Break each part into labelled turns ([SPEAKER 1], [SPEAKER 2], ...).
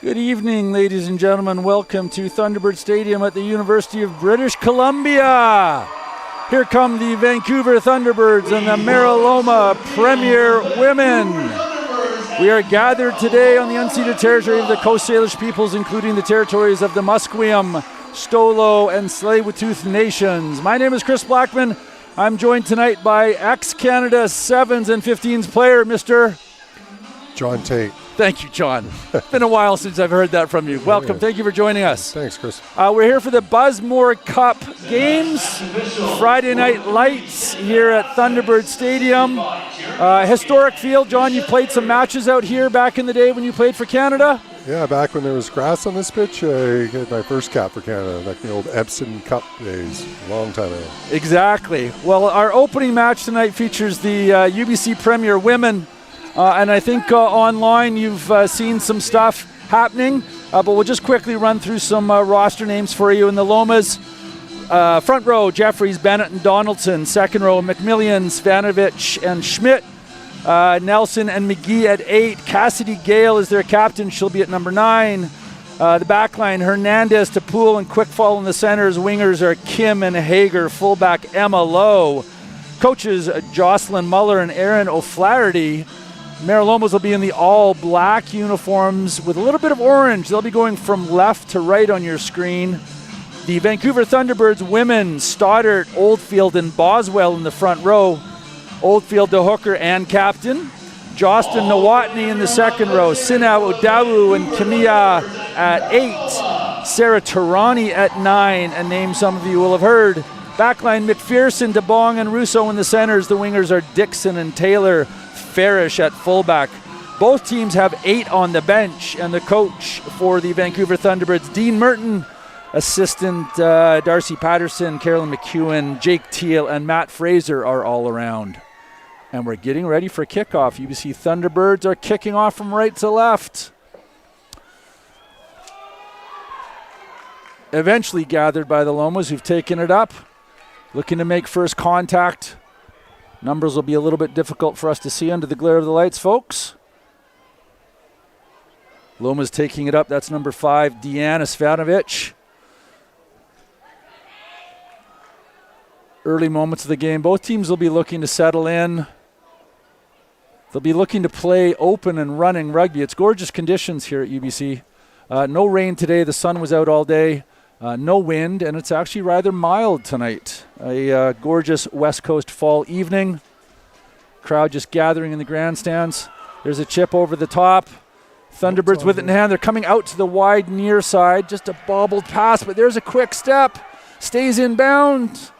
[SPEAKER 1] Good evening, ladies and gentlemen. Welcome to Thunderbird Stadium at the University of British Columbia. Here come the Vancouver Thunderbirds and the Meraloma Premier Women. We are gathered today on the unceded territory of the Coast Salish peoples, including the territories of the Musqueam, Stolo, and Tsleil-Waututh nations. My name is Chris Blackman. I'm joined tonight by ex-Canada 7s and 15s player, Mr.
[SPEAKER 2] John Tate.
[SPEAKER 1] Thank you, John. It's been a while since I've heard that from you. Welcome. Thank you for joining us.
[SPEAKER 2] Thanks, Chris.
[SPEAKER 1] We're here for the Buzzmore Cup games. Friday night lights here at Thunderbird Stadium. Historic field. John, you played some matches out here back in the day when you played for Canada?
[SPEAKER 2] Yeah, back when there was grass on this pitch, I had my first cap for Canada, like the old Epsom Cup days, a long time ago.
[SPEAKER 1] Exactly. Well, our opening match tonight features the UBC Premier Women. And I think online you've seen some stuff happening, but we'll just quickly run through some roster names for you. In the Lomas, front row, Jeffries, Bennett, and Donaldson. Second row, McMillian, Svanovich, and Schmidt. Nelson and McGee at 8. Cassidy Gale is their captain. She'll be at number 9. The back line, Hernandez, Tapool, and Quickfall in the centers. Wingers are Kim and Hager. Fullback, Emma Lowe. Coaches, Jocelyn Muller and Aaron O'Flaherty. Meralomas will be in the all-black uniforms with a little bit of orange. They'll be going from left to right on your screen. The Vancouver Thunderbirds women, Stoddart, Oldfield, and Boswell in the front row. Oldfield, the hooker and captain. Jostin Nowotny in the second row. Sinaw Odawu and Kamiya at 8. Sarah Tarani at 9, a name some of you will have heard. Backline, McPherson, DeBong, and Russo in the centers. The wingers are Dixon and Taylor. Farish at fullback. Both teams have 8 on the bench, and the coach for the Vancouver Thunderbirds, Dean Merton, assistant Darcy Patterson, Carolyn McEwen, Jake Teal, and Matt Fraser are all around. And we're getting ready for kickoff. UBC Thunderbirds are kicking off from right to left. Eventually gathered by the Lomas, who've taken it up, looking to make first contact. Numbers will be a little bit difficult for us to see under the glare of the lights, folks. Loma's taking it up. That's number 5, Deanna Svanovich. Early moments of the game. Both teams will be looking to settle in. They'll be looking to play open and running rugby. It's gorgeous conditions here at UBC. No rain today. The sun was out all day. No wind, and it's actually rather mild tonight. A gorgeous West Coast fall evening. Crowd just gathering in the grandstands. There's a chip over the top. Thunderbirds with it in hand. They're coming out to the wide near side. Just a bobbled pass, but there's a quick step. Stays inbound.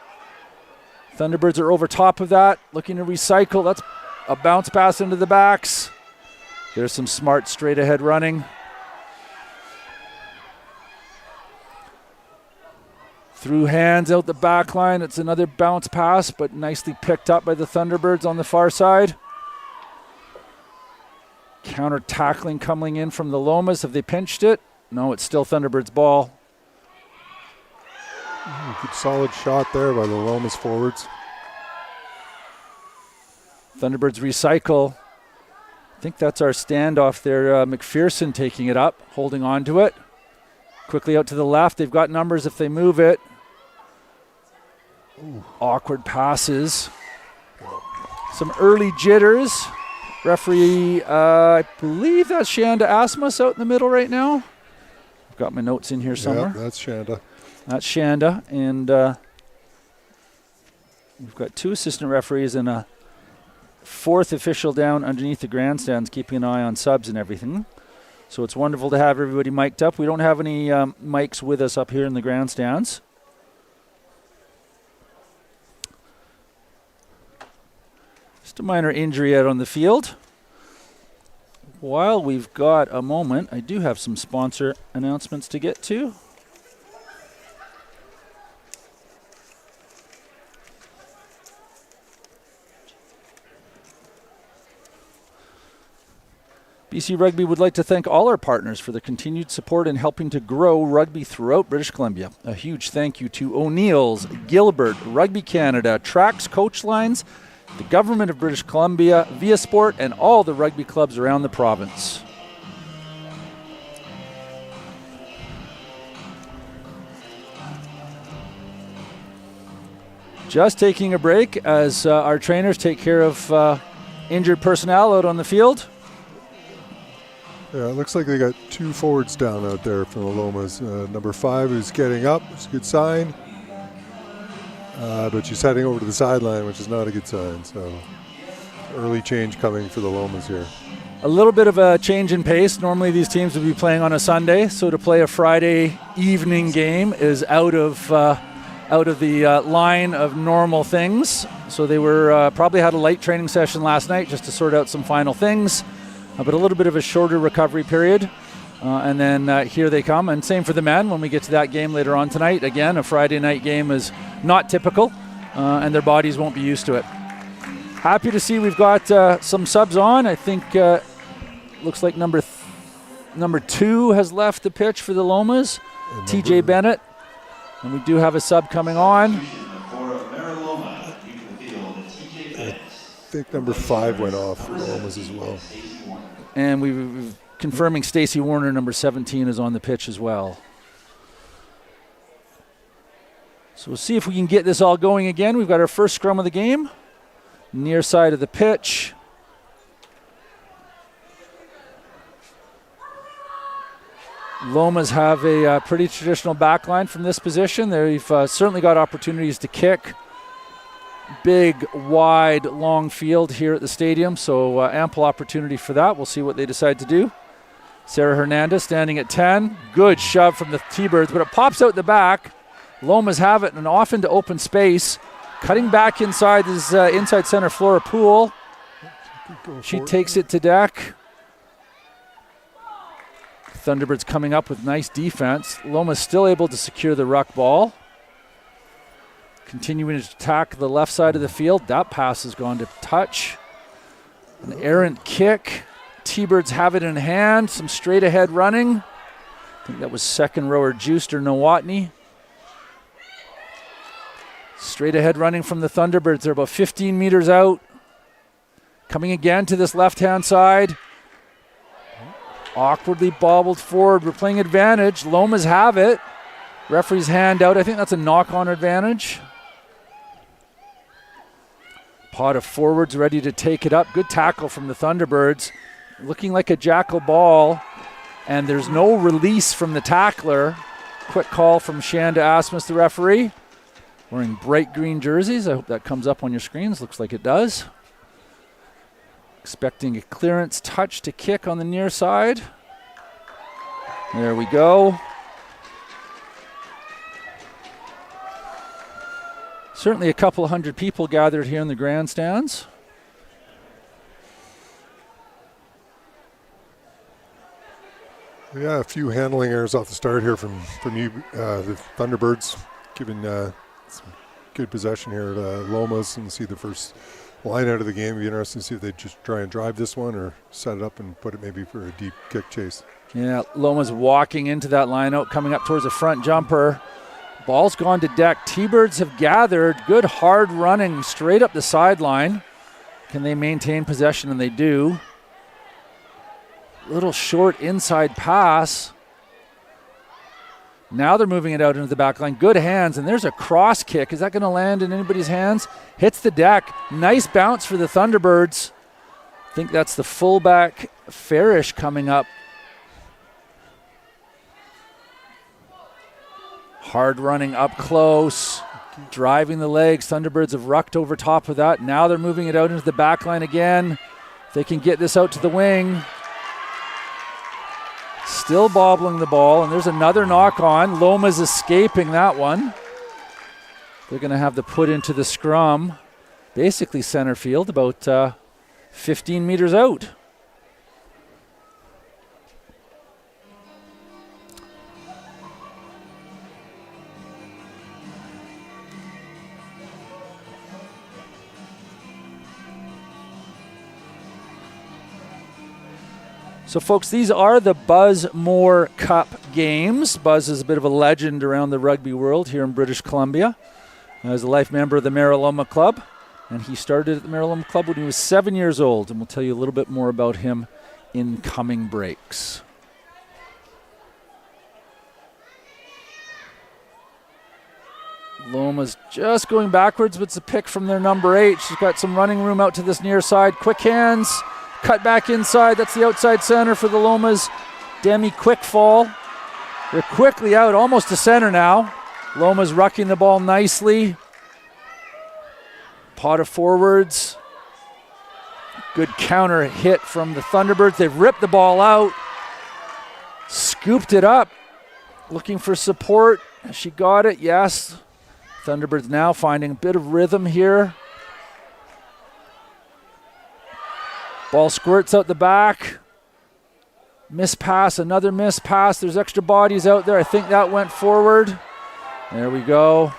[SPEAKER 1] Thunderbirds are over top of that, looking to recycle. That's a bounce pass into the backs. There's some smart straight ahead running. Through hands out the back line. It's another bounce pass, but nicely picked up by the Thunderbirds on the far side. Counter tackling coming in from the Lomas. Have they pinched it? No, it's still Thunderbirds' ball.
[SPEAKER 2] Good solid shot there by the Lomas forwards.
[SPEAKER 1] Thunderbirds recycle. I think that's our standoff there. McPherson taking it up, holding on to it. Quickly out to the left. They've got numbers if they move it. Ooh. Awkward passes. Some early jitters. Referee, I believe that's Shanda Asmus out in the middle right now. I've got my notes in here somewhere.
[SPEAKER 2] Yeah, that's Shanda.
[SPEAKER 1] That's Shanda. And we've got 2 assistant referees and a 4th official down underneath the grandstands, keeping an eye on subs and everything. So it's wonderful to have everybody mic'd up. We don't have any mics with us up here in the grandstands. Just a minor injury out on the field. While we've got a moment, I do have some sponsor announcements to get to. BC Rugby would like to thank all our partners for their continued support in helping to grow rugby throughout British Columbia. A huge thank you to O'Neill's, Gilbert, Rugby Canada, Trax Coach Lines, the Government of British Columbia, Via Sport, and all the rugby clubs around the province. Just taking a break as our trainers take care of injured personnel out on the field.
[SPEAKER 2] Yeah, it looks like they got 2 forwards down out there from the Lomas. Number 5 is getting up, it's a good sign. But she's heading over to the sideline, which is not a good sign. So early change coming for the Lomas here.
[SPEAKER 1] A little bit of a change in pace. Normally these teams would be playing on a Sunday, so to play a Friday evening game is out of the line of normal things. So they were probably had a light training session last night just to sort out some final things. But a little bit of a shorter recovery period. And then here they come. And same for the men when we get to that game later on tonight. Again, a Friday night game is not typical, and their bodies won't be used to it. Happy to see we've got some subs on. I think looks like number 2 has left the pitch for the Lomas, TJ Bennett. And we do have a sub coming on.
[SPEAKER 2] I think number 5 went off for the Lomas as well.
[SPEAKER 1] And we've confirming Stacey Warner, number 17, is on the pitch as well. So we'll see if we can get this all going again. We've got our first scrum of the game, near side of the pitch. Lomas have a pretty traditional back line from this position. They've certainly got opportunities to kick. Big, wide, long field here at the stadium, so ample opportunity for that. We'll see what they decide to do. Sarah Hernandez standing at 10. Good shove from the T-Birds, but it pops out the back. Lomas have it and off into open space. Cutting back inside is inside center Flora Poole. She takes it to deck. Thunderbirds coming up with nice defense. Lomas still able to secure the ruck ball. Continuing to attack the left side of the field. That pass has gone to touch. An errant kick. T-Birds have it in hand. Some straight ahead running. I think that was second rower Juister Nowotny. Straight ahead running from the Thunderbirds. They're about 15 meters out. Coming again to this left-hand side. Awkwardly bobbled forward. We're playing advantage. Lomas have it. Referee's hand out. I think that's a knock-on advantage. Pot of forwards ready to take it up. Good tackle from the Thunderbirds. Looking like a jackal ball. And there's no release from the tackler. Quick call from Shanda Asmus, the referee. Wearing bright green jerseys. I hope that comes up on your screens. Looks like it does. Expecting a clearance touch to kick on the near side. There we go. Certainly a couple hundred people gathered here in the grandstands.
[SPEAKER 2] Yeah, a few handling errors off the start here from you, the Thunderbirds, giving some good possession here at Lomas, and see the first line out of the game. It'd be interesting to see if they just try and drive this one or set it up and put it maybe for a deep kick chase. Yeah,
[SPEAKER 1] Lomas walking into that line out, coming up towards the front jumper. Ball's gone to deck. T-Birds have gathered. Good hard running straight up the sideline. Can they maintain possession? And they do. Little short inside pass. Now they're moving it out into the back line. Good hands, and there's a cross kick. Is that going to land in anybody's hands? Hits the deck. Nice bounce for the Thunderbirds. I think that's the fullback Farish coming up. Hard running up close, driving the legs. Thunderbirds have rucked over top of that. Now they're moving it out into the back line again. If they can get this out to the wing. Still bobbling the ball, and there's another knock on. Loma's escaping that one. They're going to have to put into the scrum, basically center field, about 15 meters out. So, folks, these are the Buzz Moore Cup games. Buzz is a bit of a legend around the rugby world here in British Columbia. As a life member of the Meraloma Club, and he started at the Meraloma Club when he was 7 years old, and we'll tell you a little bit more about him in coming breaks. Loma's just going backwards, but it's a pick from their number 8. She's got some running room out to this near side. Quick hands, cut back inside. That's the outside center for the Lomas. Demi quick fall. They're quickly out, almost to center now. Loma's rucking the ball nicely. Pot of forwards. Good counter hit from the Thunderbirds. They've ripped the ball out. Scooped it up. Looking for support. She got it, yes. Thunderbirds now finding a bit of rhythm here. Ball squirts out the back. Miss pass, another miss pass. There's extra bodies out there. I think that went forward. There we go.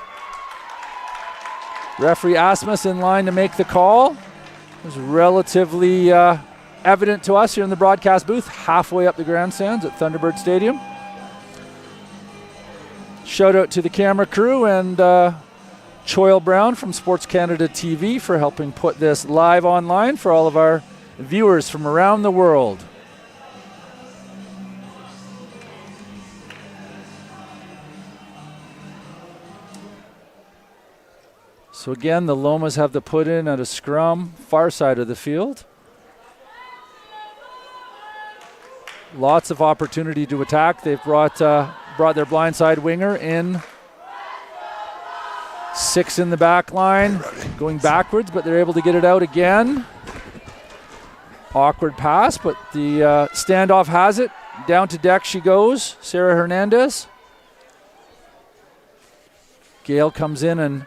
[SPEAKER 1] Referee Asmus in line to make the call. It was relatively evident to us here in the broadcast booth, halfway up the grandstands at Thunderbird Stadium. Shout out to the camera crew and Choyle Brown from Sports Canada TV for helping put this live online for all of our viewers from around the world. So again, the Lomas have the put in at a scrum, far side of the field. Lots of opportunity to attack. They've brought their blindside winger in. 6 in the back line, going backwards, but they're able to get it out again. Awkward pass, but the standoff has it. Down to deck she goes, Sarah Hernandez. Gail comes in and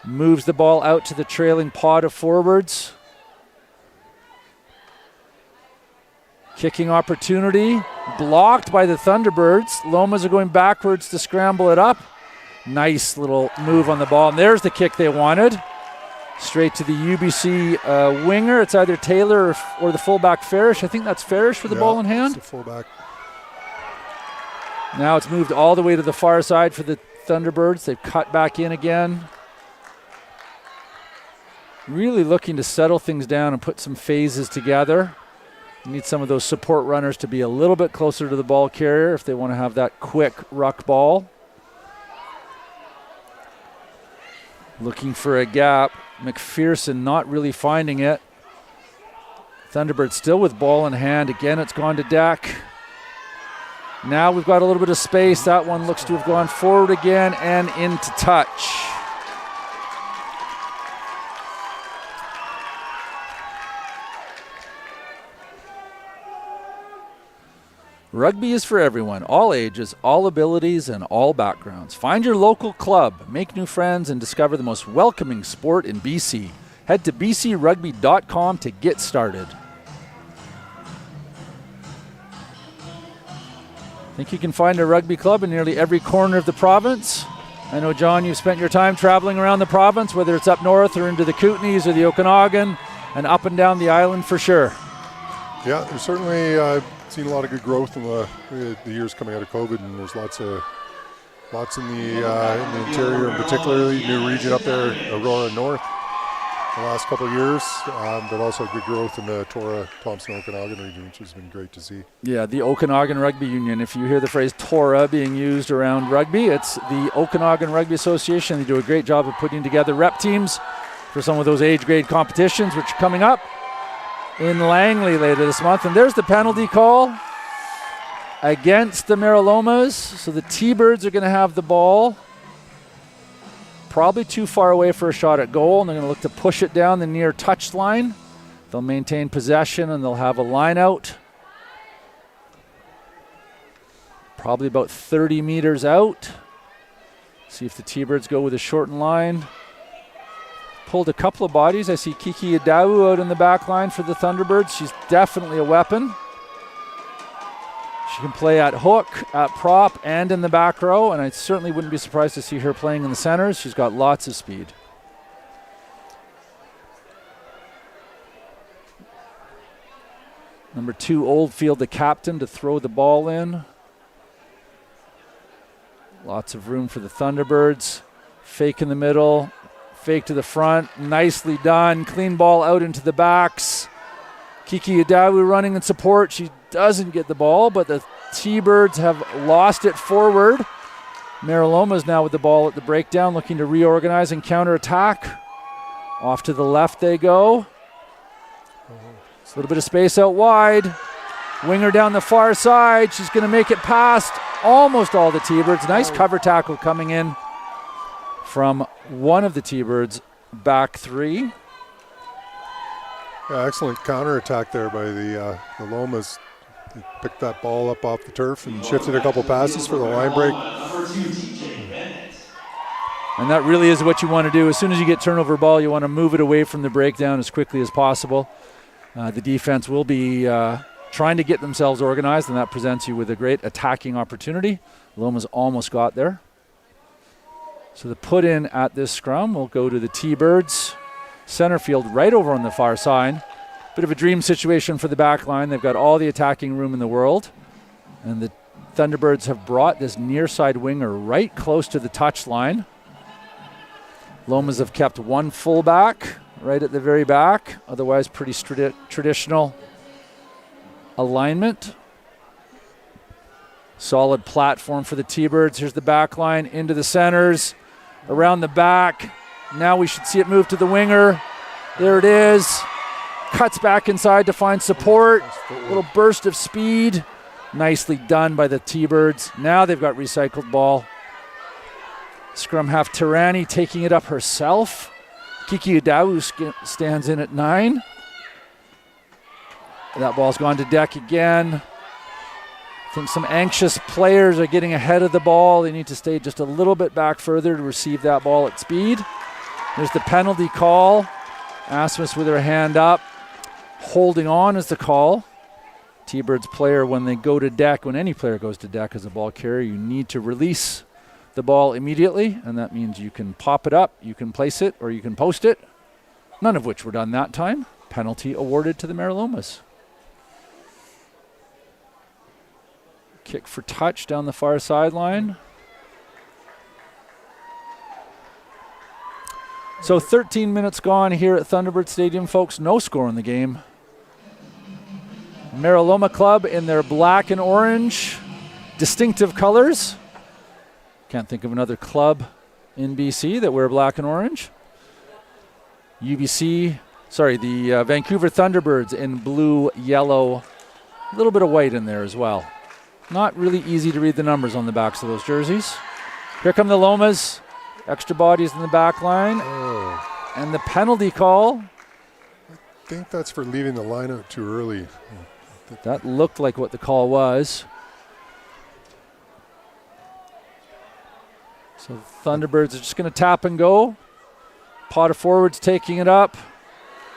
[SPEAKER 1] moves the ball out to the trailing pod of forwards. Kicking opportunity, blocked by the Thunderbirds. Lomas are going backwards to scramble it up. Nice little move on the ball, and there's the kick they wanted. Straight to the UBC winger. It's either Taylor or the fullback Farish. I think that's Farish with the ball in hand.
[SPEAKER 2] It's the fullback.
[SPEAKER 1] Now it's moved all the way to the far side for the Thunderbirds. They've cut back in again. Really looking to settle things down and put some phases together. You need some of those support runners to be a little bit closer to the ball carrier if they want to have that quick ruck ball. Looking for a gap. McPherson not really finding it. Thunderbird still with ball in hand. Again, it's gone to deck. Now we've got a little bit of space. That one looks to have gone forward again and into touch. Rugby is for everyone, all ages, all abilities, and all backgrounds. Find your local club, make new friends, and discover the most welcoming sport in BC. Head to bcrugby.com to get started. I think you can find a rugby club in nearly every corner of the province. I know, John, you've spent your time traveling around the province, whether it's up north or into the Kootenays or the Okanagan, and up and down the island for sure.
[SPEAKER 2] Yeah, there's certainly seen a lot of good growth in the years coming out of COVID, and there's lots in the interior, and particularly new region up there, Aurora North, the last couple of years, but also good growth in the Tora, Thompson, Okanagan region, which has been great to see. Yeah, the Okanagan Rugby Union. If you hear the phrase Tora being used around rugby, it's the Okanagan Rugby Association. They do a great job of putting together rep teams for some of those age grade competitions, which are coming up in Langley later this month. And there's the penalty call against the Meralomas. So the T-Birds are going to have the ball. Probably too far away for a shot at goal, and they're going to look to push it down the near touch line. They'll maintain possession, and they'll have a line out. Probably about 30 meters out. See if the T-Birds go with a shortened line. Pulled a couple of bodies. I see Kiki Adawu out in the back line for the Thunderbirds. She's definitely a weapon. She can play at hook, at prop, and in the back row, and I certainly wouldn't be surprised to see her playing in the centers. She's got lots of speed. Number 2, Oldfield, the captain, to throw the ball in. Lots of room for the Thunderbirds. Fake in the middle. Fake to the front, nicely done. Clean ball out into the backs. Kiki Adawu running in support. She doesn't get the ball, but the T-Birds have lost it forward.
[SPEAKER 1] Meraloma's now with the ball at the breakdown, looking to reorganize and counterattack. Off to the left they go. A little bit of space out wide. Winger down the far side. She's going to make it past almost all the T-Birds. Nice cover tackle coming in from one of the T-Birds, back three.
[SPEAKER 2] Yeah, excellent counterattack there by the Lomas. They picked that ball up off the turf and shifted a couple passes for the line break.
[SPEAKER 1] And that really is what you want to do. As soon as you get turnover ball, you want to move it away from the breakdown as quickly as possible. The defense will be trying to get themselves organized, and that presents you with a great attacking opportunity. Loma's almost got there. So the put in at this scrum will go to the T-Birds. Center field right over on the far side. Bit of a dream situation for the back line. They've got all the attacking room in the world. And the Thunderbirds have brought this near side winger right close to the touch line. Lomas have kept one fullback right at the very back. Otherwise, pretty traditional alignment. Solid platform for the T-Birds. Here's the back line into the centers. Around the back. Now we should see it move to the winger. There it is. Cuts back inside to find support. A little burst of speed. Nicely done by the T-Birds. Now they've got recycled ball. Scrum half Tirani taking it up herself. Kiki Udawu stands in at 9. That ball's gone to deck again. I think some anxious players are getting ahead of the ball. They need to stay just a little bit back further to receive that ball at speed. There's the penalty call. Asmus with her hand up. Holding on is the call. T-Birds player, when they go to deck, when any player goes to deck as a ball carrier, you need to release the ball immediately, and that means you can pop it up, you can place it, or you can post it. None of which were done that time. Penalty awarded to the Meralomas. Kick for touch down the far sideline. So 13 minutes gone here at Thunderbird Stadium, folks. No score in the game. Meraloma Club in their black and orange distinctive colors. Can't think of another club in BC that wear black and orange. the Vancouver Thunderbirds in blue, yellow, a little bit of white in there as well. Not really easy to read the numbers on the backs of those jerseys. Here come the Lomas. Extra bodies in the back line.
[SPEAKER 2] Oh.
[SPEAKER 1] And the penalty call.
[SPEAKER 2] I think that's for leaving the line out too early.
[SPEAKER 1] That looked like what the call was. So Thunderbirds are just going to tap and go. Pot of forwards taking it up.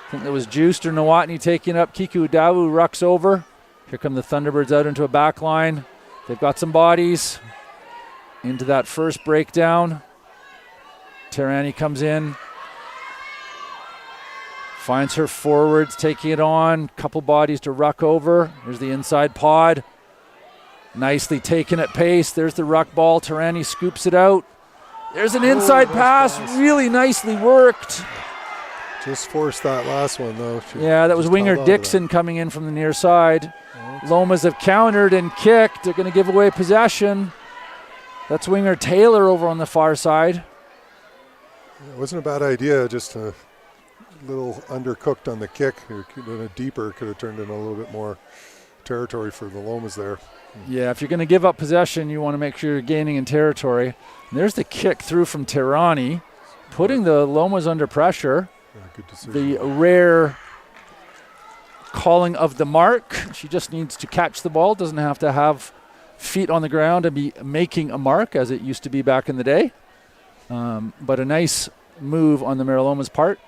[SPEAKER 1] I think that was Juiced or Nawatney taking it up. Kiku Dawu rucks over. Here come the Thunderbirds out into a back line. They've got some bodies. Into that first breakdown. Tirani comes in. Finds her forwards, taking it on. Couple bodies to ruck over. Here's the inside pod. Nicely taken at pace. There's the ruck ball. Tirani scoops it out. There's an inside pass. Really nicely worked.
[SPEAKER 2] Just forced that last one, though.
[SPEAKER 1] Yeah, that was winger Dixon coming in from the near side. Lomas have countered and kicked. They're going to give away possession. That's winger Taylor over on the far side.
[SPEAKER 2] It wasn't a bad idea, just a little undercooked on the kick. Deeper could have turned in a little bit more territory for the Lomas there.
[SPEAKER 1] Yeah, if you're going to give up possession, you want to make sure you're gaining in territory. And there's the kick through from Tirani, putting the Lomas under pressure.
[SPEAKER 2] Yeah, good decision.
[SPEAKER 1] The rare calling of the mark. She just needs to catch the ball. Doesn't have to have feet on the ground and be making a mark as it used to be back in the day. But a nice move on the Meraloma's part.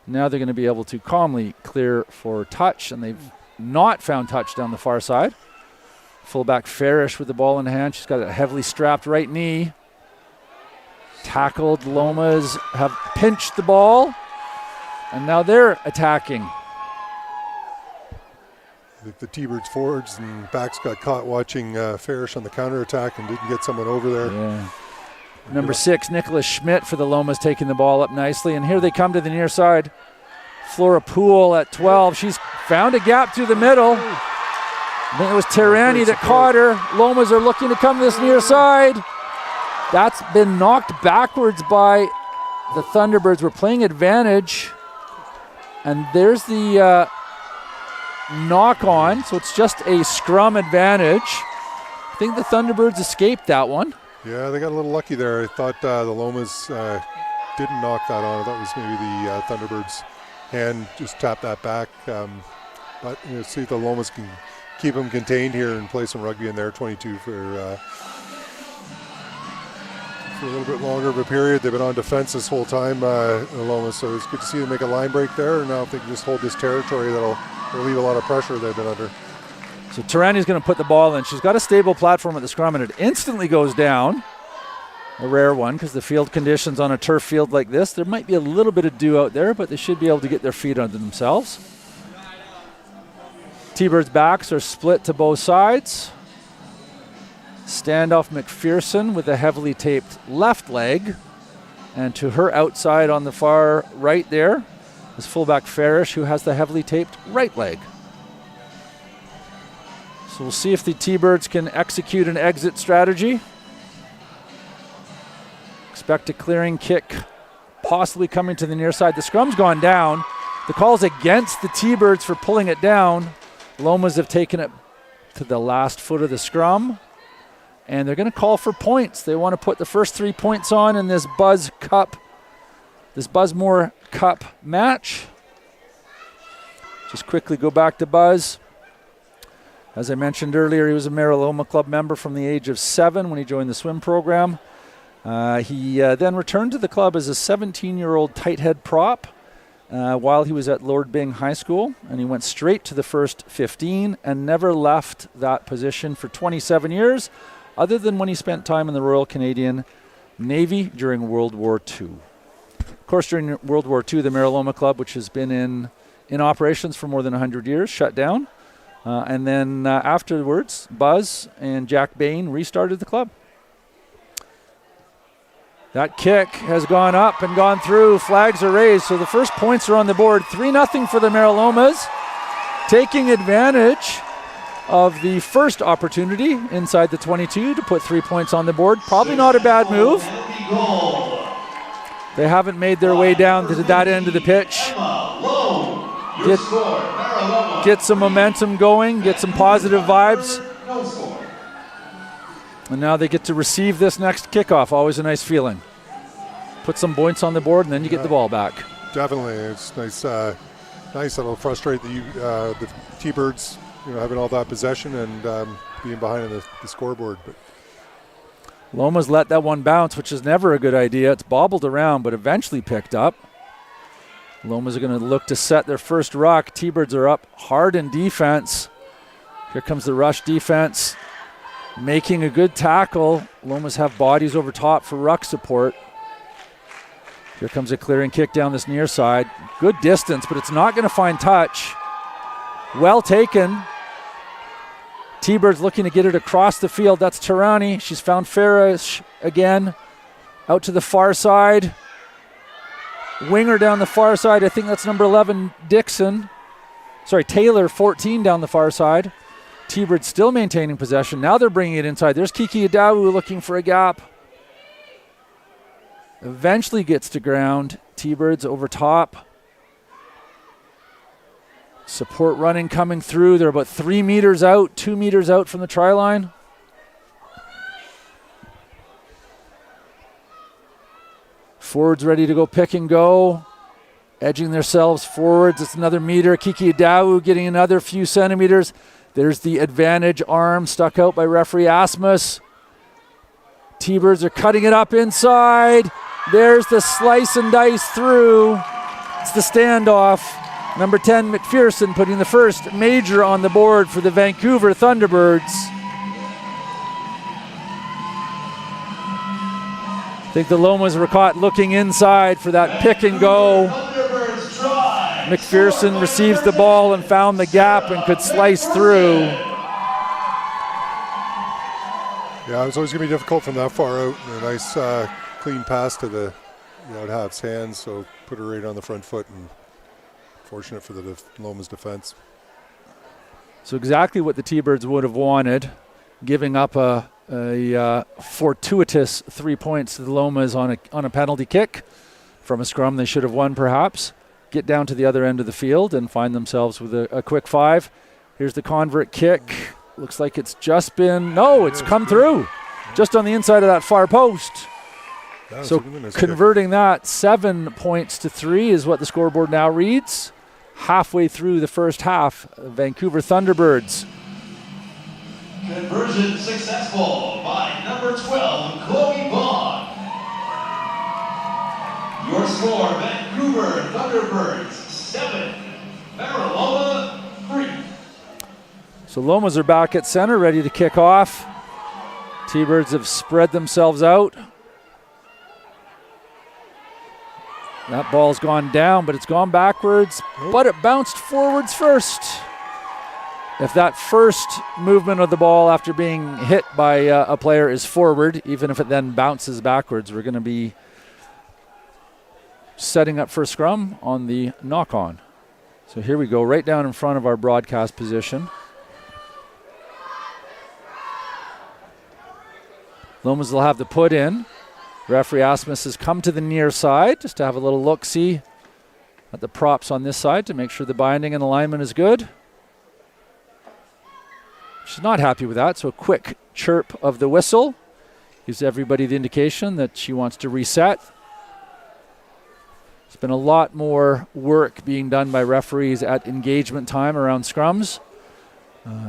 [SPEAKER 1] Now they're going to be able to calmly clear for touch, and they've not found touch down the far side. Fullback Farish with the ball in hand. She's got a heavily strapped right knee. Tackled. Lomas have pinched the ball, and now they're attacking.
[SPEAKER 2] I think the T-Birds forwards and backs got caught watching Farish on the counterattack and didn't get someone over there.
[SPEAKER 1] Yeah. Number 6, Nicholas Schmidt for the Lomas, taking the ball up nicely. And here they come to the near side. Flora Poole at 12. She's found a gap through the middle. I think it was Tirani that caught her. Lomas are looking to come to this near side. That's been knocked backwards by the Thunderbirds. We're playing advantage. And there's the knock on. So it's just a scrum advantage. I think the Thunderbirds escaped that one.
[SPEAKER 2] Yeah, they got a little lucky there. I thought the Lomas didn't knock that on. I thought it was maybe the Thunderbirds' hand just tapped that back. But see if the Lomas can keep them contained here and play some rugby in there. 22 for a little bit longer of a period. They've been on defense this whole time, the Lomas, so it's good to see them make a line break there. And now if they can just hold this territory, that'll relieve a lot of pressure they've been under.
[SPEAKER 1] So Tarani's going to put the ball in. She's got a stable platform at the scrum, and it instantly goes down. A rare one because the field conditions on a turf field like this, there might be a little bit of dew out there, but they should be able to get their feet under themselves. T-Birds' backs are split to both sides. Standoff McPherson with a heavily taped left leg. And to her outside on the far right there is fullback Farish, who has the heavily taped right leg. So we'll see if the T-Birds can execute an exit strategy. Expect a clearing kick possibly coming to the near side. The scrum's gone down. The call's against the T-Birds for pulling it down. Lomas have taken it to the last foot of the scrum. And they're going to call for points. They want to put the first 3 points on in this Buzzmore Cup match. Just quickly go back to Buzz. As I mentioned earlier, he was a Meraloma Club member from the age of 7 when he joined the swim program. He then returned to the club as a 17-year-old tight head prop while he was at Lord Byng High School, and he went straight to the first 15 and never left that position for 27 years, other than when he spent time in the Royal Canadian Navy during World War II. Of course, during World War II, the Meraloma Club, which has been in operations for more than 100 years, shut down. And then afterwards, Buzz and Jack Bain restarted the club. That kick has gone up and gone through. Flags are raised, so the first points are on the board. 3-0 for the Meralomas, taking advantage of the first opportunity inside the 22 to put 3 points on the board. Probably not a bad move. They haven't made their way down to that end of the pitch. Get some momentum going, get some positive vibes. And now they get to receive this next kickoff. Always a nice feeling. Put some points on the board, and then you get the ball back.
[SPEAKER 2] Definitely. It's nice. Nice. It'll frustrate the T-Birds, having all that possession and being behind the scoreboard. But
[SPEAKER 1] Lomas let that one bounce, which is never a good idea. It's bobbled around, but eventually picked up. Lomas are going to look to set their first ruck. T-Birds are up hard in defense. Here comes the rush defense. Making a good tackle. Lomas have bodies over top for ruck support. Here comes a clearing kick down this near side. Good distance, but it's not going to find touch. Well taken. T-Birds looking to get it across the field. That's Tarani. She's found Farish again. Out to the far side. Winger down the far side. I think that's number 11, Dixon. Sorry, Taylor, 14 down the far side. T-Birds still maintaining possession. Now they're bringing it inside. There's Kiki Adawu looking for a gap. Eventually gets to ground. T-Birds over top. Support running coming through. They're about 3 meters out, 2 meters out from the try line. Forwards ready to go pick and go. Edging themselves forwards. It's another meter. Kiki Adawu getting another few centimeters. There's the advantage arm stuck out by referee Asmus. T-Birds are cutting it up inside. There's the slice and dice through. It's the standoff. Number 10, McPherson, putting the first major on the board for the Vancouver Thunderbirds. I think the Lomas were caught looking inside for that pick and go. McPherson receives the ball and found the gap and could slice through.
[SPEAKER 2] Yeah, it's always going to be difficult from that far out. A nice clean pass to the half's hands, so put her right on the front foot, and fortunate for the Lomas defense.
[SPEAKER 1] So exactly what the T-Birds would have wanted, giving up a a fortuitous 3 points to the Lomas on a penalty kick from a scrum they should have won perhaps. Get down to the other end of the field and find themselves with a quick 5. Here's the convert kick. Looks like it's just been, no, it's come through. Just on the inside of that far post. So converting that 7 points to 3 is what the scoreboard now reads. Halfway through the first half, Vancouver Thunderbirds.
[SPEAKER 3] Conversion successful by number 12, Chloe Bond. Your score, Vancouver Thunderbirds 7, Meraloma 3.
[SPEAKER 1] So Lomas are back at center, ready to kick off. T-Birds have spread themselves out. That ball's gone down, but it's gone backwards, but it bounced forwards first. If that first movement of the ball after being hit by a player is forward, even if it then bounces backwards, we're going to be setting up for a scrum on the knock-on. So here we go, right down in front of our broadcast position. Lomas will have the put in. Referee Asmus has come to the near side just to have a little look-see at the props on this side to make sure the binding and alignment is good. She's not happy with that, so a quick chirp of the whistle gives everybody the indication that she wants to reset. There's been a lot more work being done by referees at engagement time around scrums.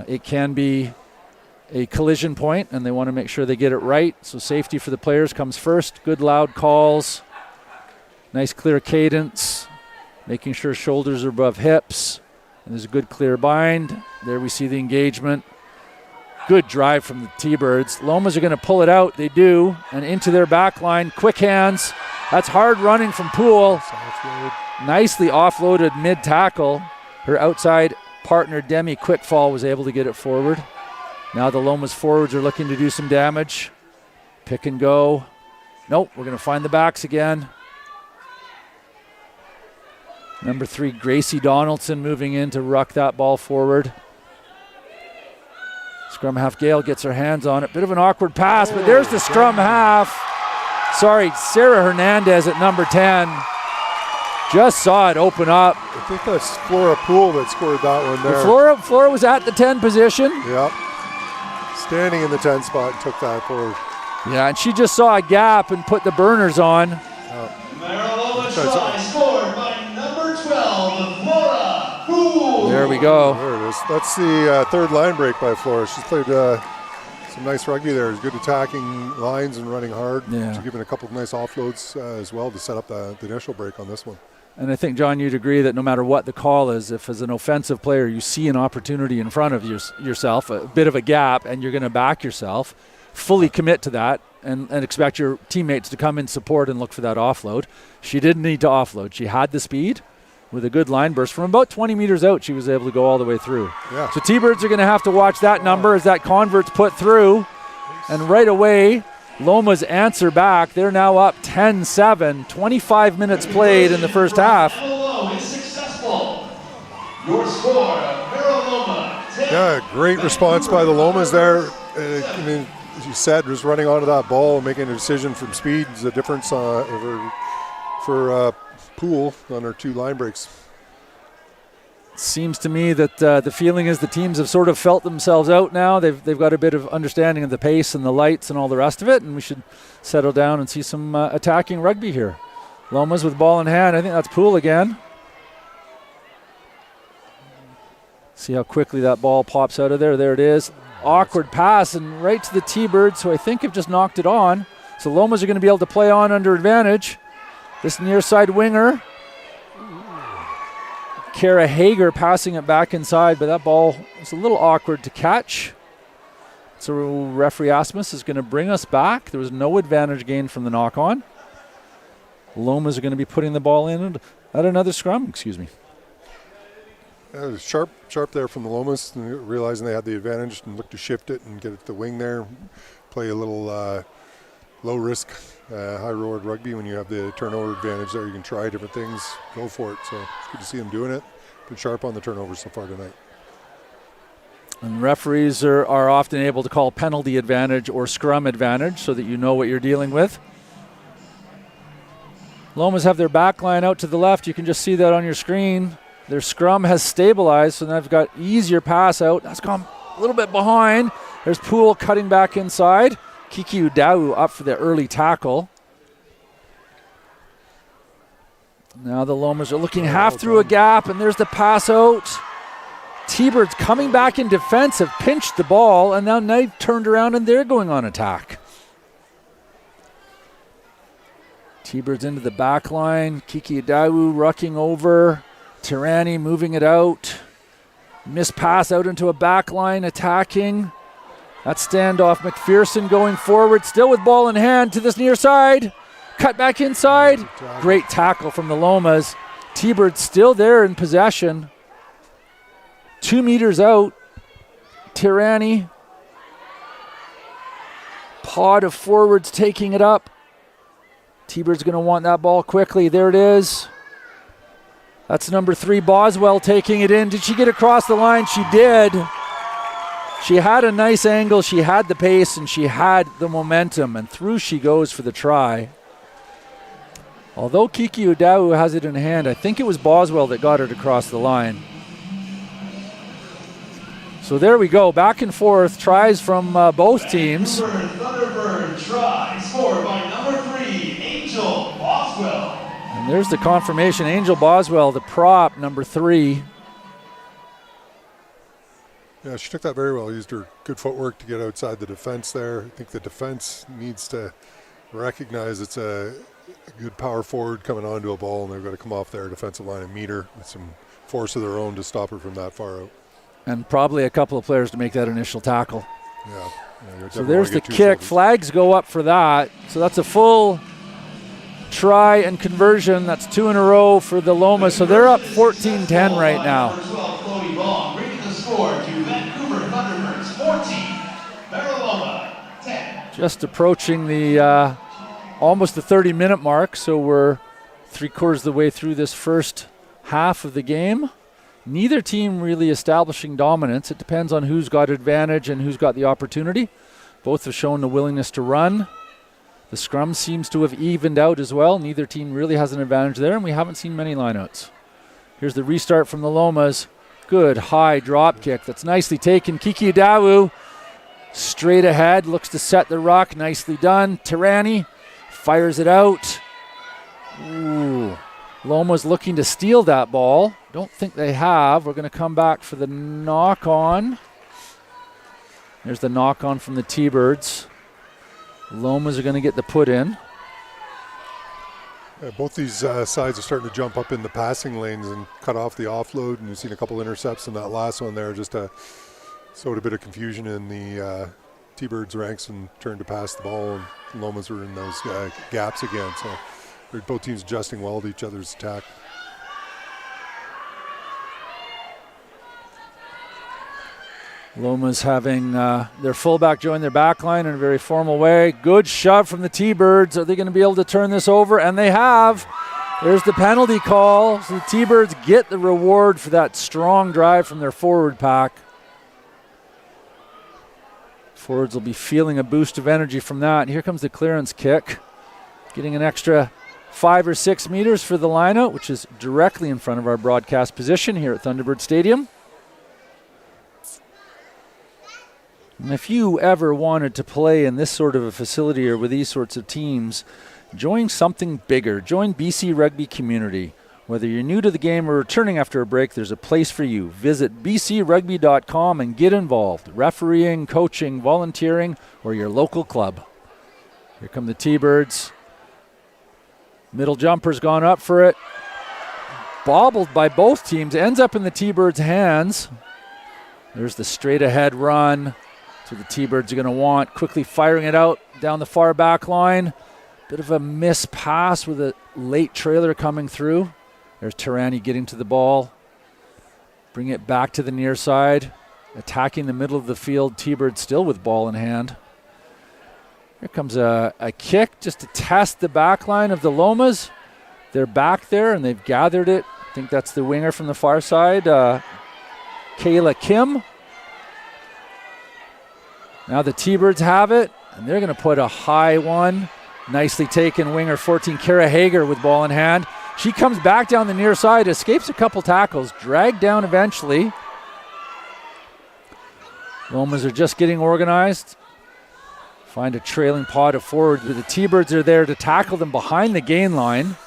[SPEAKER 1] It can be a collision point, and they want to make sure they get it right. So safety for the players comes first. Good loud calls. Nice clear cadence. Making sure shoulders are above hips. And there's a good clear bind. There we see the engagement. Good drive from the T-Birds. Lomas are going to pull it out. They do. And into their back line. Quick hands. That's hard running from Poole. Nicely offloaded mid-tackle. Her outside partner, Demi Quickfall, was able to get it forward. Now the Lomas forwards are looking to do some damage. Pick and go. Nope, we're going to find the backs again. Number 3, Gracie Donaldson moving in to ruck that ball forward. Scrum half Gale gets her hands on it. Bit of an awkward pass, but there's the scrum half. Sorry, Sarah Hernandez at number 10. Just saw it open up.
[SPEAKER 2] I think that's Flora Poole that scored that one there.
[SPEAKER 1] Flora was at the 10 position.
[SPEAKER 2] Yep. Standing in the 10 spot and took that forward.
[SPEAKER 1] Yeah, and she just saw a gap and put the burners on.
[SPEAKER 3] Meraloma try scored by number 12, Flora Poole.
[SPEAKER 1] There we go.
[SPEAKER 2] There it is. That's the third line break by Flora. She's played some nice rugby there. Good attacking lines and running hard.
[SPEAKER 1] Yeah.
[SPEAKER 2] She's given a couple of nice offloads as well to set up the initial break on this one.
[SPEAKER 1] And I think, John, you'd agree that no matter what the call is, if as an offensive player you see an opportunity in front of yourself, a bit of a gap, and you're going to back yourself, fully commit to that and expect your teammates to come in support and look for that offload. She didn't need to offload. She had the speed with a good line burst. From about 20 meters out, she was able to go all the way through.
[SPEAKER 2] Yeah.
[SPEAKER 1] So T-Birds are going to have to watch that number as that convert's put through. And right away, Loma's answer back. They're now up 10-7, 25 minutes played in the first half.
[SPEAKER 3] Your score, Meraloma.
[SPEAKER 2] Yeah, great response by the Lomas there. I mean, as you said, just running onto that ball, making a decision from speed is a difference for Poole on her 2 line breaks.
[SPEAKER 1] Seems to me that the feeling is the teams have sort of felt themselves out now. They've got a bit of understanding of the pace and the lights and all the rest of it, and we should settle down and see some attacking rugby here. Lomas with ball in hand. I think that's Poole again. See how quickly that ball pops out of there. There it is. Awkward pass and right to the T-Birds, who I think have just knocked it on. So Lomas are going to be able to play on under advantage. This near side winger. Kara Hager passing it back inside, but that ball was a little awkward to catch. So referee Asmus is going to bring us back. There was no advantage gained from the knock-on. Lomas are going to be putting the ball in at another scrum, excuse me.
[SPEAKER 2] It was sharp there from the Lomas, realizing they had the advantage and looked to shift it and get it to the wing there. Play a little low-risk, high-reward rugby. When you have the turnover advantage there, you can try different things, go for it. So it's good to see them doing it. Been sharp on the turnovers so far tonight.
[SPEAKER 1] And referees are often able to call penalty advantage or scrum advantage so that you know what you're dealing with. Lomas have their back line out to the left. You can just see that on your screen. Their scrum has stabilized, so now they've got easier pass out. That's gone a little bit behind. There's Poole cutting back inside. Kiki Udau up for the early tackle. Now the Lomas are looking half through a gap, and there's the pass out. T-Birds coming back in defense have pinched the ball, and now they've turned around and they're going on attack. T-Birds into the back line. Kiki Udau rucking over. Tirani moving it out. Missed pass out into a back line, attacking. That standoff. McPherson going forward, still with ball in hand to this near side. Cut back inside. Great tackle from the Lomas. T-Birds still there in possession. 2 meters out. Tirani. Pod of forwards taking it up. T-Birds going to want that ball quickly. There it is. That's number 3, Boswell, taking it in. Did she get across the line? She did. She had a nice angle. She had the pace, and she had the momentum. And through she goes for the try. Although Kiki Udau has it in hand, I think it was Boswell that got her to cross the line. So there we go. Back and forth. Tries from both teams.
[SPEAKER 3] Thunderbird try scored by number 3, Angel Boswell.
[SPEAKER 1] And there's the confirmation. Angel Boswell, the prop, number 3.
[SPEAKER 2] Yeah, she took that very well. Used her good footwork to get outside the defense there. I think the defense needs to recognize it's a good power forward coming onto a ball, and they've got to come off their defensive line and meet her with some force of their own to stop her from that far out.
[SPEAKER 1] And probably a couple of players to make that initial tackle.
[SPEAKER 2] Yeah,
[SPEAKER 1] so there's the kick. Flags go up for that. So that's a full try and conversion. That's 2 in a row for the Lomas. So they're up 14-10 right now.
[SPEAKER 3] Bringing the score to Vancouver Thunderbirds 14, Meraloma 10.
[SPEAKER 1] Just approaching the almost the 30-minute mark. So we're 3/4 of the way through this first half of the game. Neither team really establishing dominance. It depends on who's got advantage and who's got the opportunity. Both have shown the willingness to run. The scrum seems to have evened out as well. Neither team really has an advantage there, and we haven't seen many lineouts. Here's the restart from the Lomas. Good high drop kick. That's nicely taken. Kiki Udau straight ahead, looks to set the ruck. Nicely done. Tirani fires it out. Ooh. Loma's looking to steal that ball. Don't think they have. We're going to come back for the knock-on. There's the knock-on from the T-Birds. Lomas are going to get the put in.
[SPEAKER 2] Yeah, both these sides are starting to jump up in the passing lanes and cut off the offload, and you've seen a couple intercepts in that last one there, just sowed a bit of confusion in the T-Birds ranks and turned to pass the ball, and Lomas were in those gaps again. So both teams adjusting well to each other's attack.
[SPEAKER 1] Lomas having their fullback join their back line in a very formal way. Good shove from the T-Birds. Are they going to be able to turn this over? And they have. There's the penalty call. So the T-Birds get the reward for that strong drive from their forward pack. Forwards will be feeling a boost of energy from that. And here comes the clearance kick. Getting an extra 5 or 6 meters for the lineout, which is directly in front of our broadcast position here at Thunderbird Stadium. And if you ever wanted to play in this sort of a facility or with these sorts of teams, join something bigger. Join BC Rugby Community. Whether you're new to the game or returning after a break, there's a place for you. Visit bcrugby.com and get involved. Refereeing, coaching, volunteering, or your local club. Here come the T-Birds. Middle jumper's gone up for it. Bobbled by both teams. Ends up in the T-Birds' hands. There's the straight ahead run. So the T-Birds are going to want. Quickly firing it out down the far back line. Bit of a miss pass with a late trailer coming through. There's Tirani getting to the ball. Bring it back to the near side. Attacking the middle of the field. T-Birds still with ball in hand. Here comes a kick just to test the back line of the Lomas. They're back there and they've gathered it. I think that's the winger from the far side, Kayla Kim. Now the T-Birds have it, and they're going to put a high one. Nicely taken, winger 14, Kara Hager with ball in hand. She comes back down the near side, escapes a couple tackles, dragged down eventually. Lomas are just getting organized. Find a trailing pod of forwards, but the T-Birds are there to tackle them behind the gain line.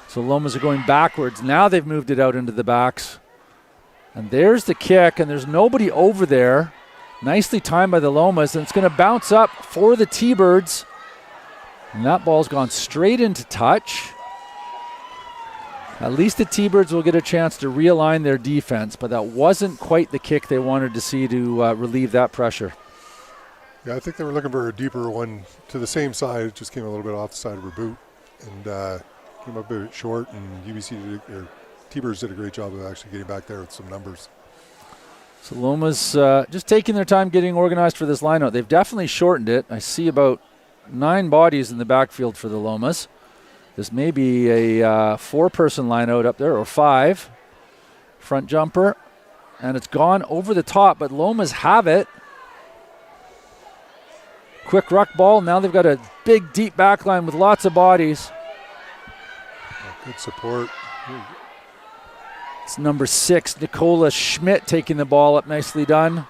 [SPEAKER 1] So Lomas are going backwards. Now they've moved it out into the backs. And there's the kick, and there's nobody over there. Nicely timed by the Lomas, and it's going to bounce up for the T-Birds. And that ball's gone straight into touch. At least the T-Birds will get a chance to realign their defense, but that wasn't quite the kick they wanted to see to relieve that pressure.
[SPEAKER 2] Yeah, I think they were looking for a deeper one to the same side. It just came a little bit off the side of her boot and came up a bit short, and T-Birds did a great job of actually getting back there with some numbers.
[SPEAKER 1] So Lomas just taking their time getting organized for this lineout. They've definitely shortened it. I see about 9 bodies in the backfield for the Lomas. This may be a 4-person lineout up there, or 5. Front jumper, and it's gone over the top, but Lomas have it. Quick ruck ball. Now they've got a big, deep back line with lots of bodies.
[SPEAKER 2] Good support.
[SPEAKER 1] It's number 6, Nicola Schmidt, taking the ball up. Nicely done.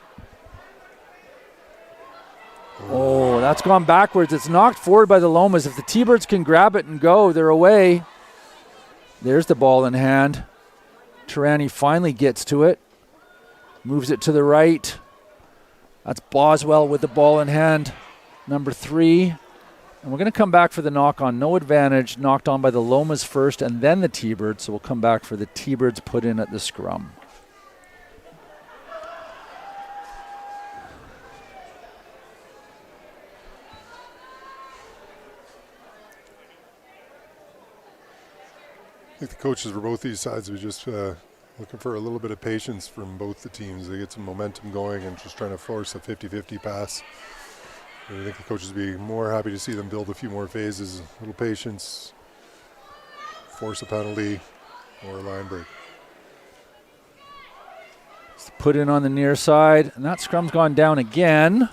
[SPEAKER 1] Oh, that's gone backwards. It's knocked forward by the Lomas. If the T-Birds can grab it and go, they're away. There's the ball in hand. Tarani finally gets to it. Moves it to the right. That's Boswell with the ball in hand. Number 3. And we're going to come back for the knock on. No advantage. Knocked on by the Lomas first and then the T-Birds. So we'll come back for the T-Birds put in at the scrum.
[SPEAKER 2] I think the coaches for both these sides were just looking for a little bit of patience from both the teams. They get some momentum going and just trying to force a 50-50 pass. And I think the coaches would be more happy to see them build a few more phases, a little patience, force a penalty, or a line break.
[SPEAKER 1] Put in on the near side, and that scrum's gone down again.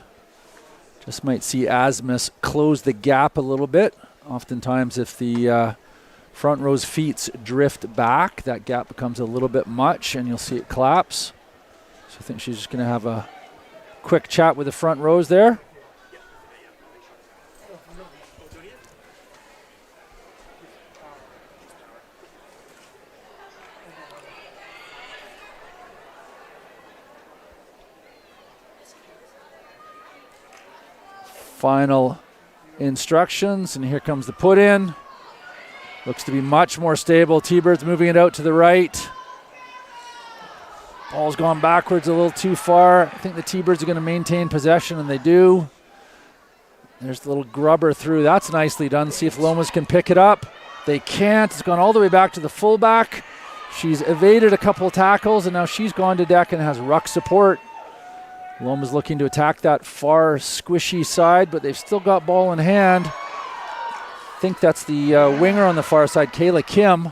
[SPEAKER 1] Just might see Asmus close the gap a little bit. Oftentimes if the front row's feet drift back, that gap becomes a little bit much, and you'll see it collapse. So I think she's just going to have a quick chat with the front rows there. Final instructions, and here comes the put in. Looks to be much more stable. T-Birds moving it out to the right. Ball's gone backwards a little too far. I think the T-Birds are going to maintain possession, and they do. There's the little grubber through. That's nicely done. See if Lomas can pick it up. They can't. It's gone all the way back to the fullback. She's evaded a couple of tackles, and now she's gone to deck and has ruck support. Loma's looking to attack that far squishy side, but they've still got ball in hand. I think that's the winger on the far side, Kayla Kim.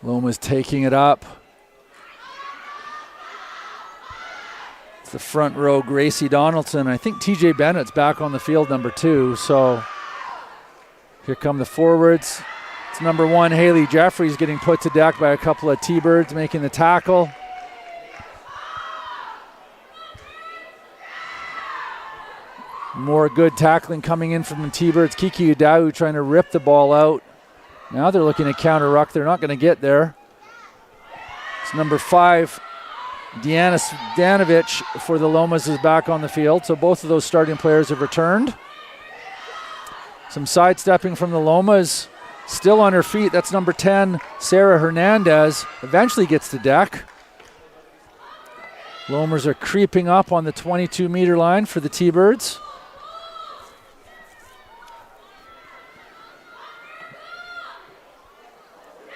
[SPEAKER 1] Loma's taking it up. It's the front row, Gracie Donaldson. I think TJ Bennett's back on the field, number 2. So here come the forwards. It's number 1, Haley Jeffries, getting put to deck by a couple of T-Birds making the tackle. More good tackling coming in from the T-Birds. Kiki Udau trying to rip the ball out. Now they're looking to counter ruck. They're not going to get there. It's number 5, Deanna Stanovich for the Lomas is back on the field. So both of those starting players have returned. Some sidestepping from the Lomas. Still on her feet. That's number 10, Sarah Hernandez. Eventually gets to deck. Lomas are creeping up on the 22-meter line for the T-Birds.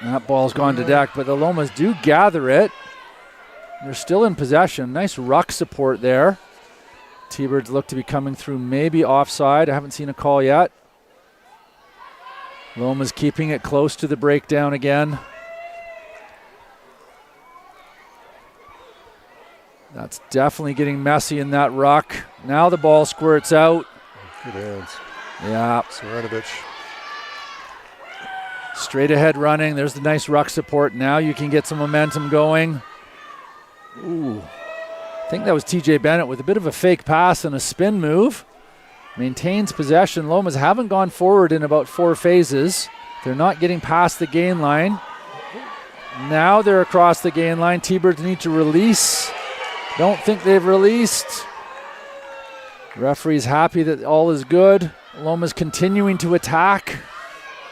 [SPEAKER 1] That ball's gone to deck, but the Lomas do gather it. They're still in possession. Nice ruck support there. T-Birds look to be coming through maybe offside. I haven't seen a call yet. Loma's keeping it close to the breakdown again. That's definitely getting messy in that ruck. Now the ball squirts out.
[SPEAKER 2] Good hands.
[SPEAKER 1] Yeah.
[SPEAKER 2] Saranovich.
[SPEAKER 1] Straight ahead running. There's the nice ruck support. Now you can get some momentum going. Ooh. I think that was TJ Bennett with a bit of a fake pass and a spin move. Maintains possession. Lomas haven't gone forward in about 4 phases. They're not getting past the gain line. Now they're across the gain line. T-Birds need to release. Don't think they've released. Referee's happy that all is good. Loma's continuing to attack.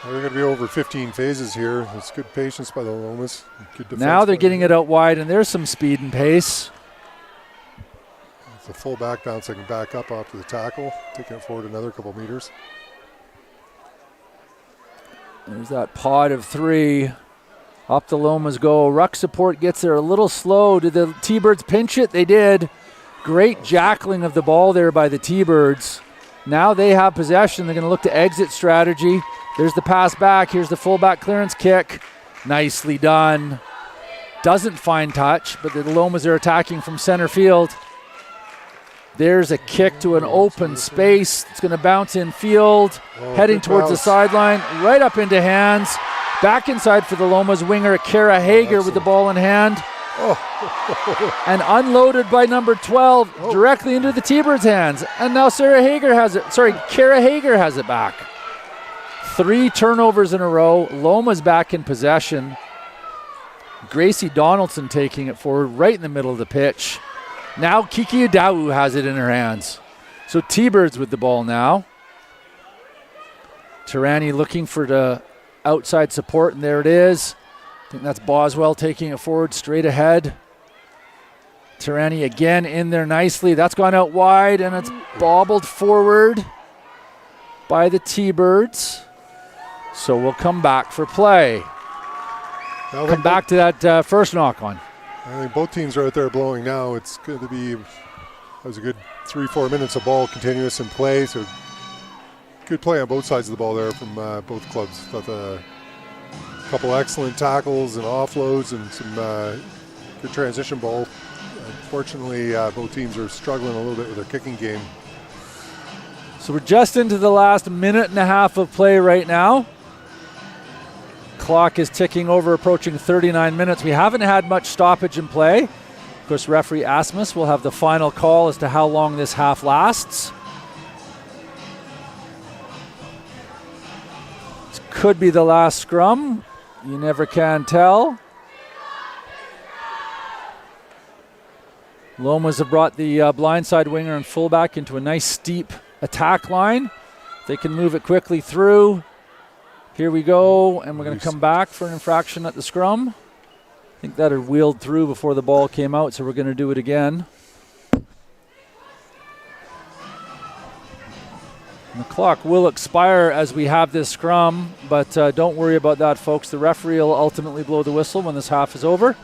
[SPEAKER 2] They're going to be over 15 phases here. It's good patience by the Lomas. Good defense.
[SPEAKER 1] Now they're getting it out wide, and there's some speed and pace.
[SPEAKER 2] It's a full back down so I can back up after the tackle, taking it forward another couple meters.
[SPEAKER 1] There's that pod of 3. Up the Lomas go. Ruck support gets there a little slow. Did the T-Birds pinch it? They did. Great jackling of the ball there by the T-Birds. Now they have possession. They're going to look to exit strategy. There's the pass back. Here's the fullback clearance kick. Nicely done. Doesn't find touch, but the Lomas are attacking from center field. There's a kick to an open space. It's going to bounce in field, heading towards the sideline, right up into hands. Back inside for the Lomas winger, Kara Hager with the ball in hand. And unloaded by number 12 directly into the T-Birds' hands. And now Kara Hager has it back. 3 turnovers in a row. Loma's back in possession. Gracie Donaldson taking it forward right in the middle of the pitch. Now Kiki Udau has it in her hands. So T-Birds with the ball now. Tirani looking for the outside support, and there it is. I think that's Boswell taking it forward straight ahead. Tirani again in there nicely. That's gone out wide, and it's bobbled forward by the T-Birds. So we'll come back for play. Come back to that first knock on.
[SPEAKER 2] I think both teams are out there blowing now. It's going to be, that was a good 3-4 minutes of ball continuous in play. So good play on both sides of the ball there from both clubs. Thought a couple excellent tackles and offloads and some good transition ball. Unfortunately, both teams are struggling a little bit with their kicking game.
[SPEAKER 1] So we're just into the last minute and a half of play right now. Clock is ticking over, approaching 39 minutes. We haven't had much stoppage in play. Of course, referee Asmus will have the final call as to how long this half lasts. This could be the last scrum. You never can tell. Lomas have brought the blindside winger and fullback into a nice steep attack line. They can move it quickly through. Here we go, and we're going to come back for an infraction at the scrum. I think that had wheeled through before the ball came out, so we're going to do it again. And the clock will expire as we have this scrum, but don't worry about that, folks. The referee will ultimately blow the whistle when this half is over.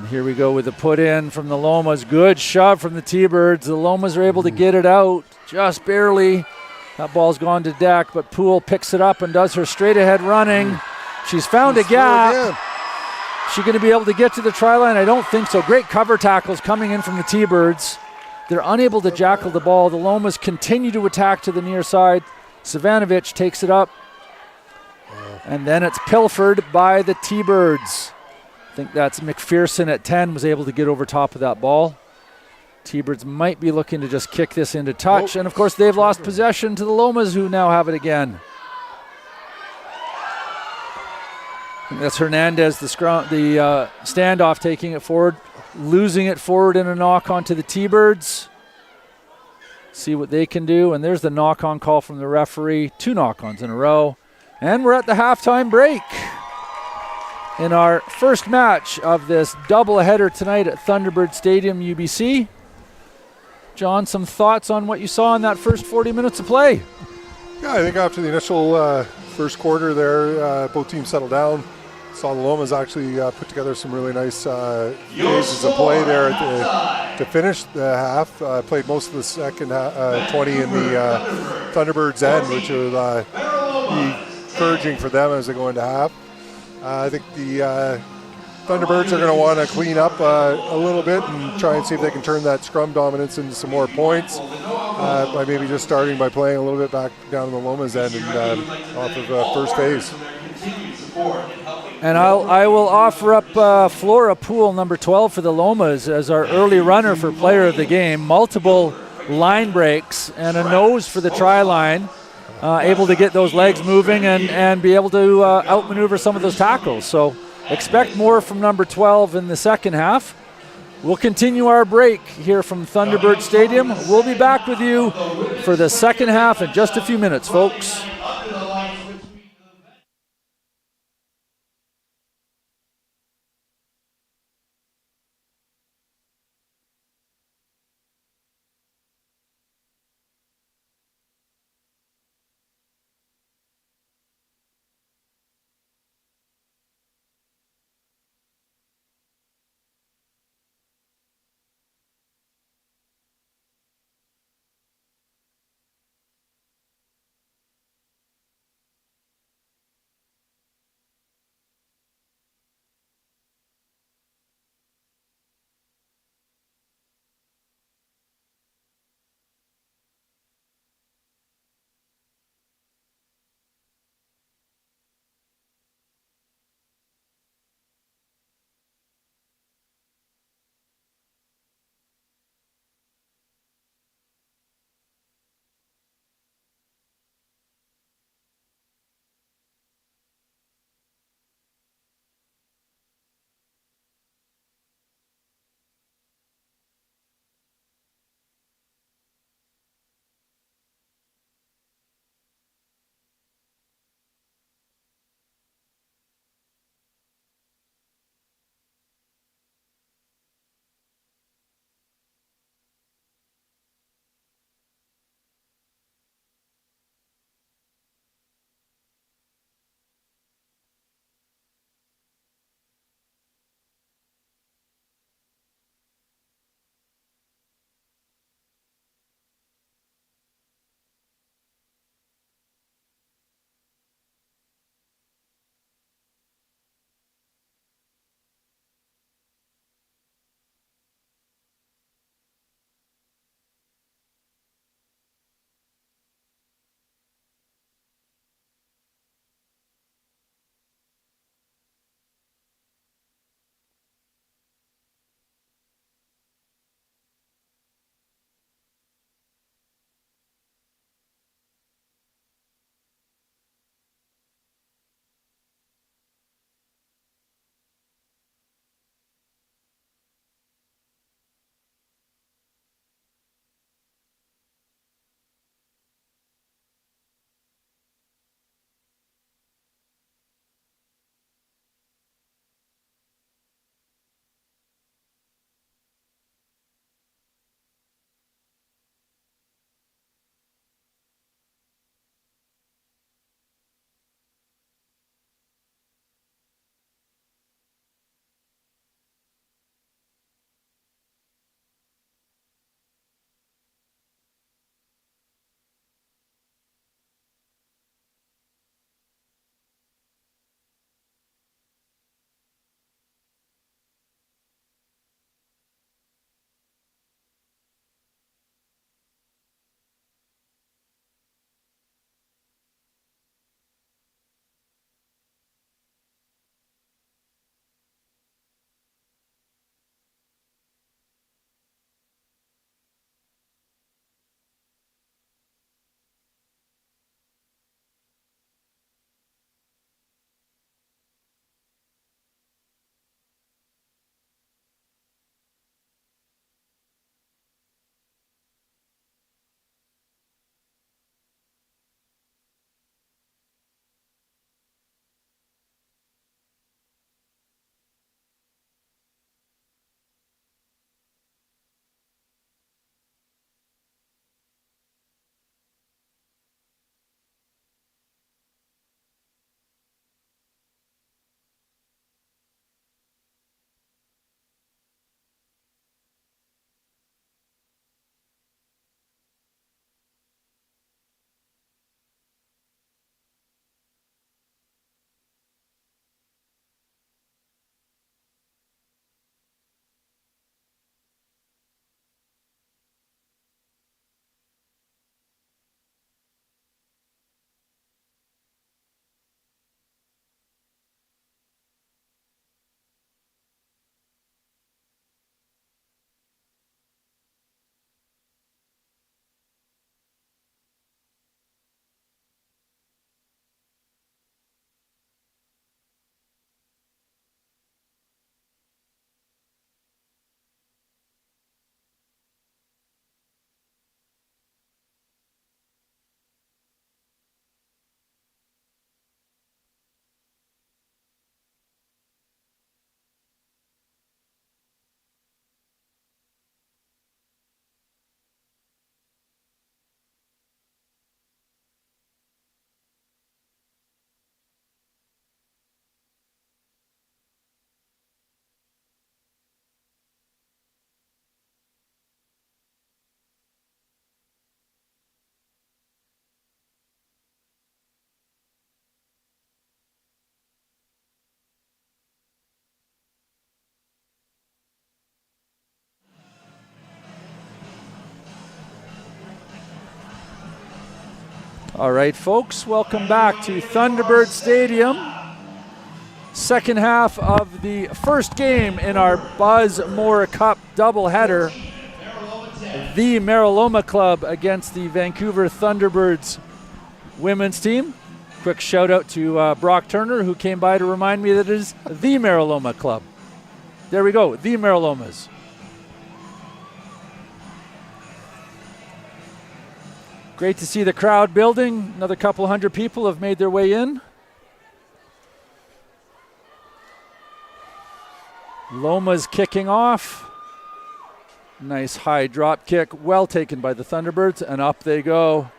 [SPEAKER 1] Here we go with the put in from the Lomas. Good shove from the T-Birds. The Lomas are able to get it out just barely. That ball's gone to deck, but Poole picks it up and does her straight ahead running. She's found a gap. She going to be able to get to the try line? I don't think so. Great cover tackles coming in from the T-Birds. They're unable to jackal the ball. The Lomas continue to attack to the near side. Savanovic takes it up. And then it's pilfered by the T-Birds. I think that's McPherson at 10 was able to get over top of that ball. T-Birds might be looking to just kick this into touch. And, of course, they've lost possession to the Lomas, who now have it again. I think that's Hernandez, the standoff, taking it forward, losing it forward in a knock onto the T-Birds. See what they can do. And there's the knock-on call from the referee. 2 knock-ons in a row. And we're at the halftime break in our first match of this doubleheader tonight at Thunderbird Stadium, UBC. John, some thoughts on what you saw in that first 40 minutes of play?
[SPEAKER 2] Yeah, I think after the initial first quarter there, both teams settled down. Saw the Lomas actually put together some really nice phases of play there to finish the half. Played most of the second 20 in the Thunderbirds end, which will be encouraging for them as they go into half. I think the Thunderbirds are going to want to clean up a little bit and try and see if they can turn that scrum dominance into some more points by maybe just starting by playing a little bit back down the Lomas end and off of first phase.
[SPEAKER 1] And I will offer up Flora Poole, number 12 for the Lomas, as our early runner for player of the game. Multiple line breaks and a nose for the try line. Able to get those legs moving and be able to outmaneuver some of those tackles. So expect more from number 12 in the second half. We'll continue our break here from Thunderbird Stadium. We'll be back with you for the second half in just a few minutes, folks. All right, folks, welcome back to Thunderbird Stadium. Second half of the first game in our Buzz Moore Cup doubleheader. The Meraloma Club against the Vancouver Thunderbirds women's team. Quick shout out to Brock Turner, who came by to remind me that it is the Meraloma Club. There we go, the Meralomas. Great to see the crowd building. Another couple hundred people have made their way in. Loma's kicking off. Nice high drop kick, well taken by the Thunderbirds, and up they go.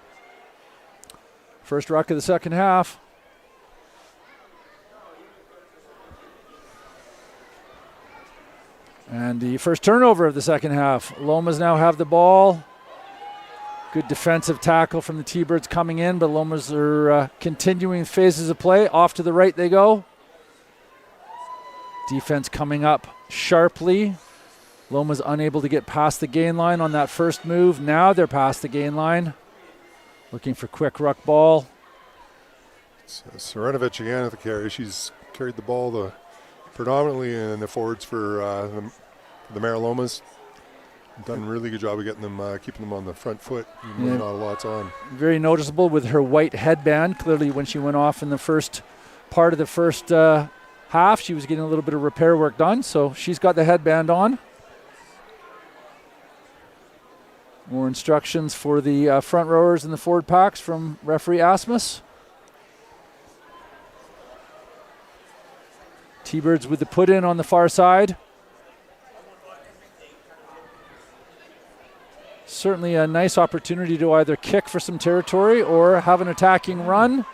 [SPEAKER 1] First ruck of the second half. And the first turnover of the second half. Lomas now have the ball. Good defensive tackle from the T-Birds coming in, but Lomas are continuing phases of play. Off to the right they go. Defense coming up sharply. Loma's unable to get past the gain line on that first move. Now they're past the gain line. Looking for quick ruck ball.
[SPEAKER 2] Serenovic again at the carry. She's carried the ball predominantly in the forwards for the Meralomas. Done a really good job of getting them, keeping them on the front foot, even when not a lot's on. Very
[SPEAKER 1] noticeable with her white headband. Clearly when she went off in the first part of the first half, she was getting a little bit of repair work done, so she's got the headband on. More instructions for the front rowers and the forward packs from referee Asmus. T-Birds with the put in on the far side. Certainly a nice opportunity to either kick for some territory or have an attacking run.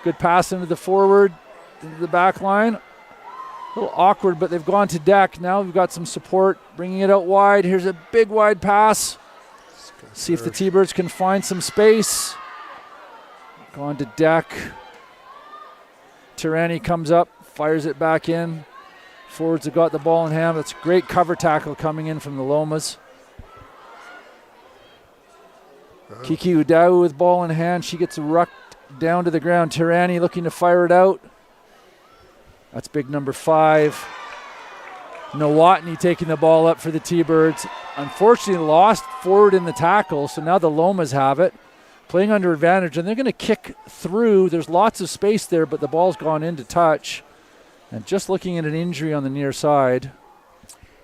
[SPEAKER 1] Good pass into the forward, into the back line. A little awkward, but they've gone to deck. Now we've got some support, bringing it out wide. Here's a big wide pass. See if the T-Birds can find some space. Gone to deck. Tirani comes up, fires it back in. Forwards have got the ball in hand. That's a great cover tackle coming in from the Lomas. Kiki Udau with ball in hand. She gets rucked down to the ground. Tirani looking to fire it out. That's big number 5. Nowotny taking the ball up for the T-Birds. Unfortunately lost forward in the tackle, so now the Lomas have it. Playing under advantage, and they're going to kick through. There's lots of space there, but the ball's gone into touch. And just looking at an injury on the near side,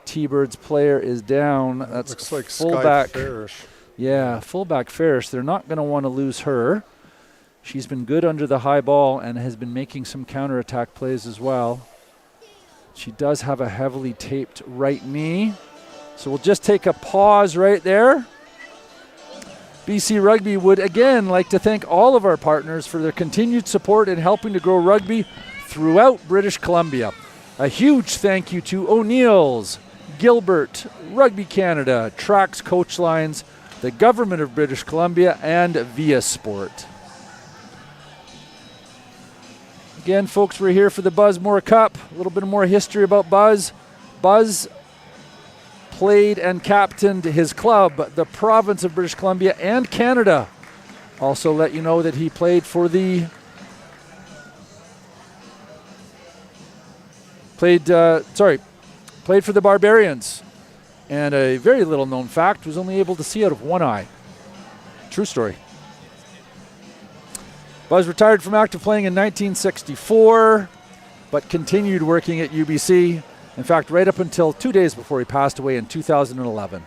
[SPEAKER 1] T-Birds player is down. That's
[SPEAKER 2] looks like
[SPEAKER 1] fullback.
[SPEAKER 2] Sky Farish.
[SPEAKER 1] Yeah, fullback Farish. They're not going to want to lose her. She's been good under the high ball and has been making some counterattack plays as well. She does have a heavily taped right knee. So we'll just take a pause right there. BC Rugby would again like to thank all of our partners for their continued support in helping to grow rugby throughout British Columbia. A huge thank you to O'Neill's, Gilbert, Rugby Canada, Trax Coach Lines, the Government of British Columbia, and Via Sport. Again, folks, we're here for the Buzz Moore Cup. A little bit more history about Buzz. Buzz played and captained his club, the province of British Columbia and Canada. Also let you know that he played for the played for the Barbarians. And a very little known fact, was only able to see out of one eye. True story. Buzz retired from active playing in 1964, but continued working at UBC. In fact, right up until 2 days before he passed away in 2011.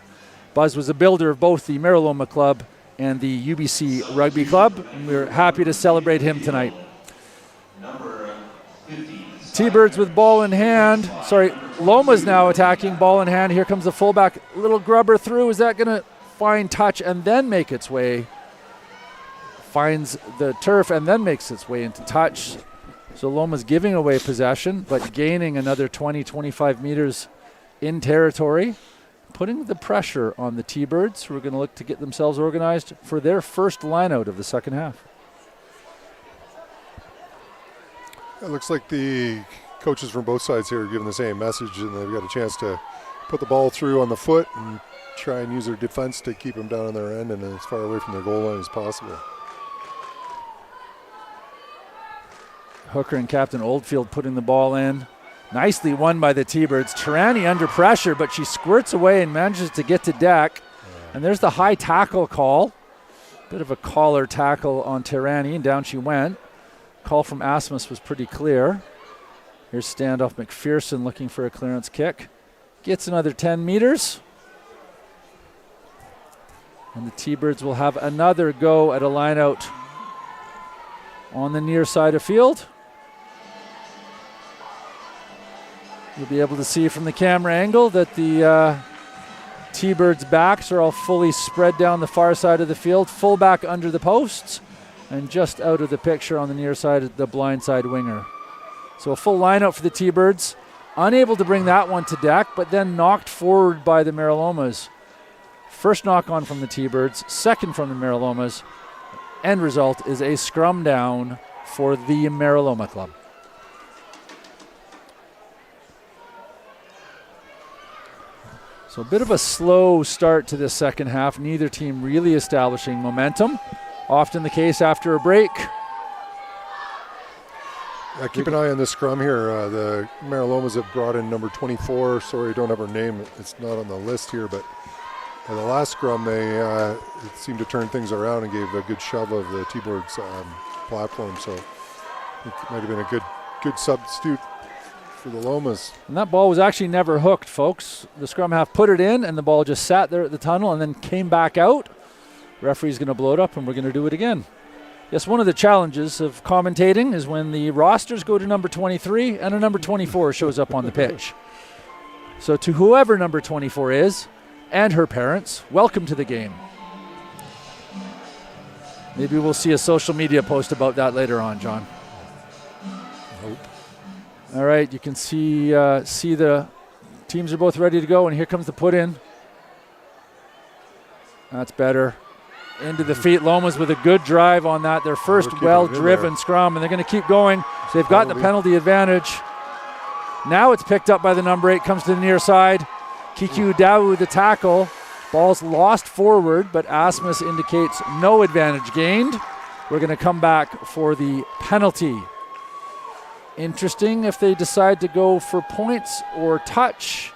[SPEAKER 1] Buzz was a builder of both the Meraloma Club and the UBC Rugby Club, and we're happy to celebrate him tonight. T-Birds with ball in hand. Loma's now attacking, ball in hand. Here comes the fullback. Little grubber through. Is that going to find touch and then make its way? Finds the turf and then makes its way into touch. So Loma's giving away possession, but gaining another 20, 25 meters in territory, putting the pressure on the T-Birds, who are going to look to get themselves organized for their first line-out of the second half.
[SPEAKER 2] It looks like the coaches from both sides here are giving the same message, and they've got a chance to put the ball through on the foot and try and use their defense to keep them down on their end and as far away from their goal line as possible.
[SPEAKER 1] Hooker and Captain Oldfield putting the ball in. Nicely won by the T-Birds. Tirani under pressure, but she squirts away and manages to get to deck. And there's the high tackle call. Bit of a collar tackle on Tirani, and down she went. Call from Asmus was pretty clear. Here's standoff McPherson looking for a clearance kick. Gets another 10 meters. And the T-Birds will have another go at a line out on the near side of field. You'll be able to see from the camera angle that the T-Birds' backs are all fully spread down the far side of the field, full back under the posts, and just out of the picture on the near side of the blind side winger. So a full lineup for the T-Birds. Unable to bring that one to deck, but then knocked forward by the Meralomas. First knock on from the T-Birds, second from the Meralomas. End result is a scrum down for the Meraloma club. So a bit of a slow start to this second half. Neither team really establishing momentum. Often the case after a break.
[SPEAKER 2] Keep an eye on this scrum here. The Meralomas have brought in number 24. Sorry, I don't have her name. It's not on the list here, but the last scrum, they seemed to turn things around and gave a good shove of the T-Birds platform. So it might have been a good substitute for the Lomas.
[SPEAKER 1] And that ball was actually never hooked, folks. The scrum half put it in, and the ball just sat there at the tunnel and then came back out. Referee's going to blow it up, and we're going to do it again. Yes, one of the challenges of commentating is when the rosters go to number 23 and a number 24 shows up on the pitch. So to whoever number 24 is and her parents, welcome to the game. Maybe we'll see a social media post about that later on, John.
[SPEAKER 2] Nope.
[SPEAKER 1] All right, you can see the teams are both ready to go, and here comes the put in. That's better. Into the feet. Lomas with a good drive on that. Their first well-driven scrum, and they're going to keep going. So they've got the penalty advantage. Now it's picked up by the number 8, comes to the near side. Kiku Dawu the tackle. Ball's lost forward, but Asmus indicates no advantage gained. We're going to come back for the penalty. Interesting if they decide to go for points or touch.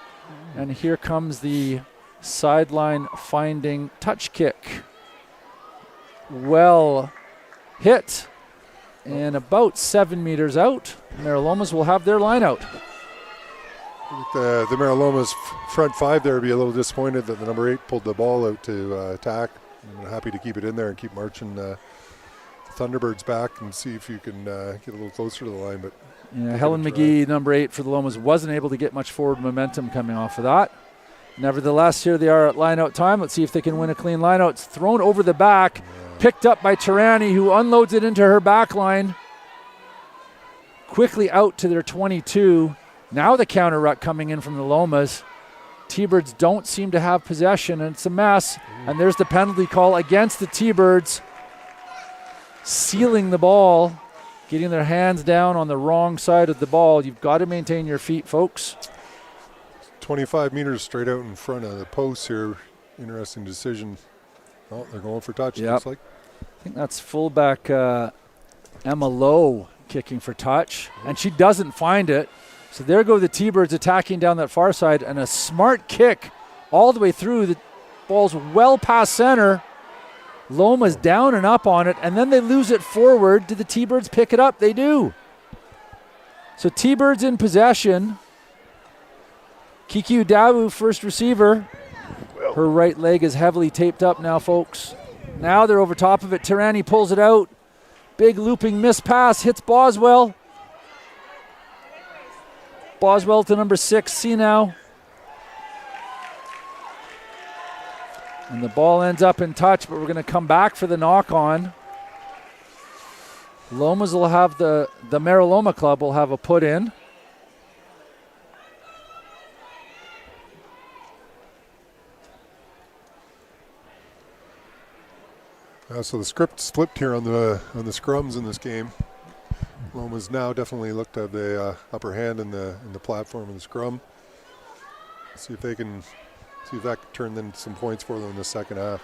[SPEAKER 1] And here comes the sideline finding touch kick. Well hit and about 7 meters out. Meralomas will have their line out.
[SPEAKER 2] The Meralomas front five there would be a little disappointed that the number 8 pulled the ball out to attack. I'm happy to keep it in there and keep marching the Thunderbirds back and see if you can get a little closer to the line. But
[SPEAKER 1] yeah, Helen McGee, number 8 for the Lomas, wasn't able to get much forward momentum coming off of that. Nevertheless, here they are at line-out time. Let's see if they can win a clean line-out. It's thrown over the back, picked up by Tirani, who unloads it into her back line. Quickly out to their 22. Now the counter ruck coming in from the Lomas. T-Birds don't seem to have possession, and it's a mess. And there's the penalty call against the T-Birds. Sealing the ball, getting their hands down on the wrong side of the ball. You've got to maintain your feet, folks.
[SPEAKER 2] 25 meters straight out in front of the post here. Interesting decision. Oh, they're going for touch,
[SPEAKER 1] Yep.
[SPEAKER 2] looks like.
[SPEAKER 1] I think that's fullback Emma Lowe kicking for touch, and she doesn't find it. So there go the T-Birds attacking down that far side, and a smart kick all the way through. The ball's well past center. Loma's down and up on it, and then they lose it forward. Did the T-Birds pick it up? They do. So T-Birds in possession. Kiku Dawu, first receiver. Her right leg is heavily taped up now, folks. Now they're over top of it. Tirani pulls it out. Big looping miss pass, hits Boswell. Boswell to number 6, see now. And the ball ends up in touch, but we're going to come back for the knock on. Lomas will have the Meraloma club will have a put in.
[SPEAKER 2] So the script's flipped here on the scrums in this game. Lomas now definitely looked at the upper hand in the platform in the scrum. See if that can turn into some points for them in the second half.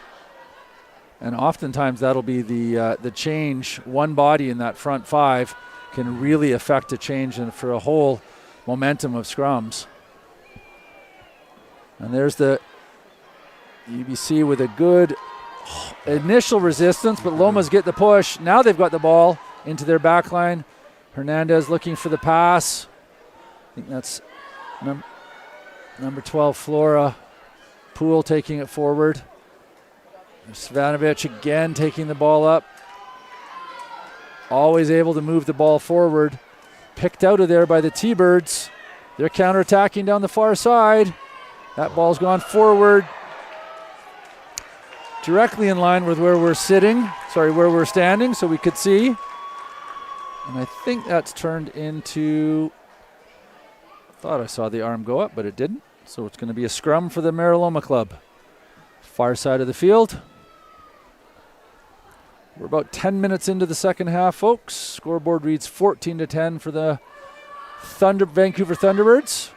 [SPEAKER 2] And
[SPEAKER 1] oftentimes that'll be the change, one body in that front five. can really affect a change and for a whole momentum of scrums. And there's the UBC with a good initial resistance, but Lomas get the push. Now they've got the ball into their back line. Hernandez looking for the pass. I think that's number 12, Flora Poole taking it forward. Svanovic again taking the ball up. Always able to move the ball forward. Picked out of there by the T-Birds. They're counterattacking down the far side. That ball's gone forward. Directly in line with where we're standing, so we could see. And I think that's turned into, I thought I saw the arm go up, but it didn't. So it's going to be a scrum for the Meraloma club. Far side of the field. We're about 10 minutes into the second half, folks. Scoreboard reads 14-10 for the Vancouver Thunderbirds.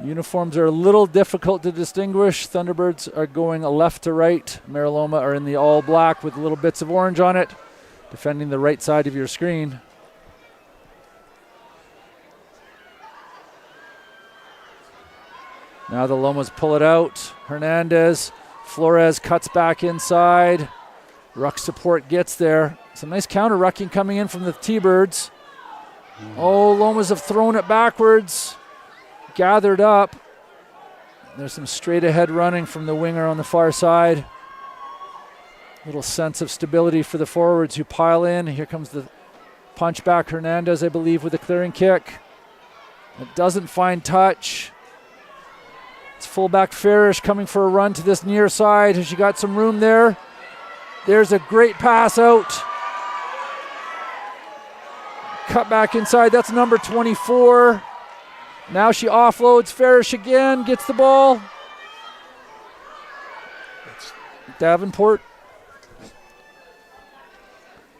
[SPEAKER 1] Uniforms are a little difficult to distinguish. Thunderbirds are going left to right. Meraloma are in the all black with little bits of orange on it, defending the right side of your screen. Now the Lomas pull it out. Hernandez, Flores cuts back inside. Ruck support gets there. Some nice counter rucking coming in from the T-Birds. Oh, Lomas have thrown it backwards. Gathered up. There's some straight ahead running from the winger on the far side. Little sense of stability for the forwards who pile in. Here comes the punch back. Hernandez, I believe, with a clearing kick. It doesn't find touch. It's fullback Farish coming for a run to this near side. Has she got some room there? There's a great pass out. Cut back inside. That's number 24. Now she offloads. Farish again gets the ball. Davenport.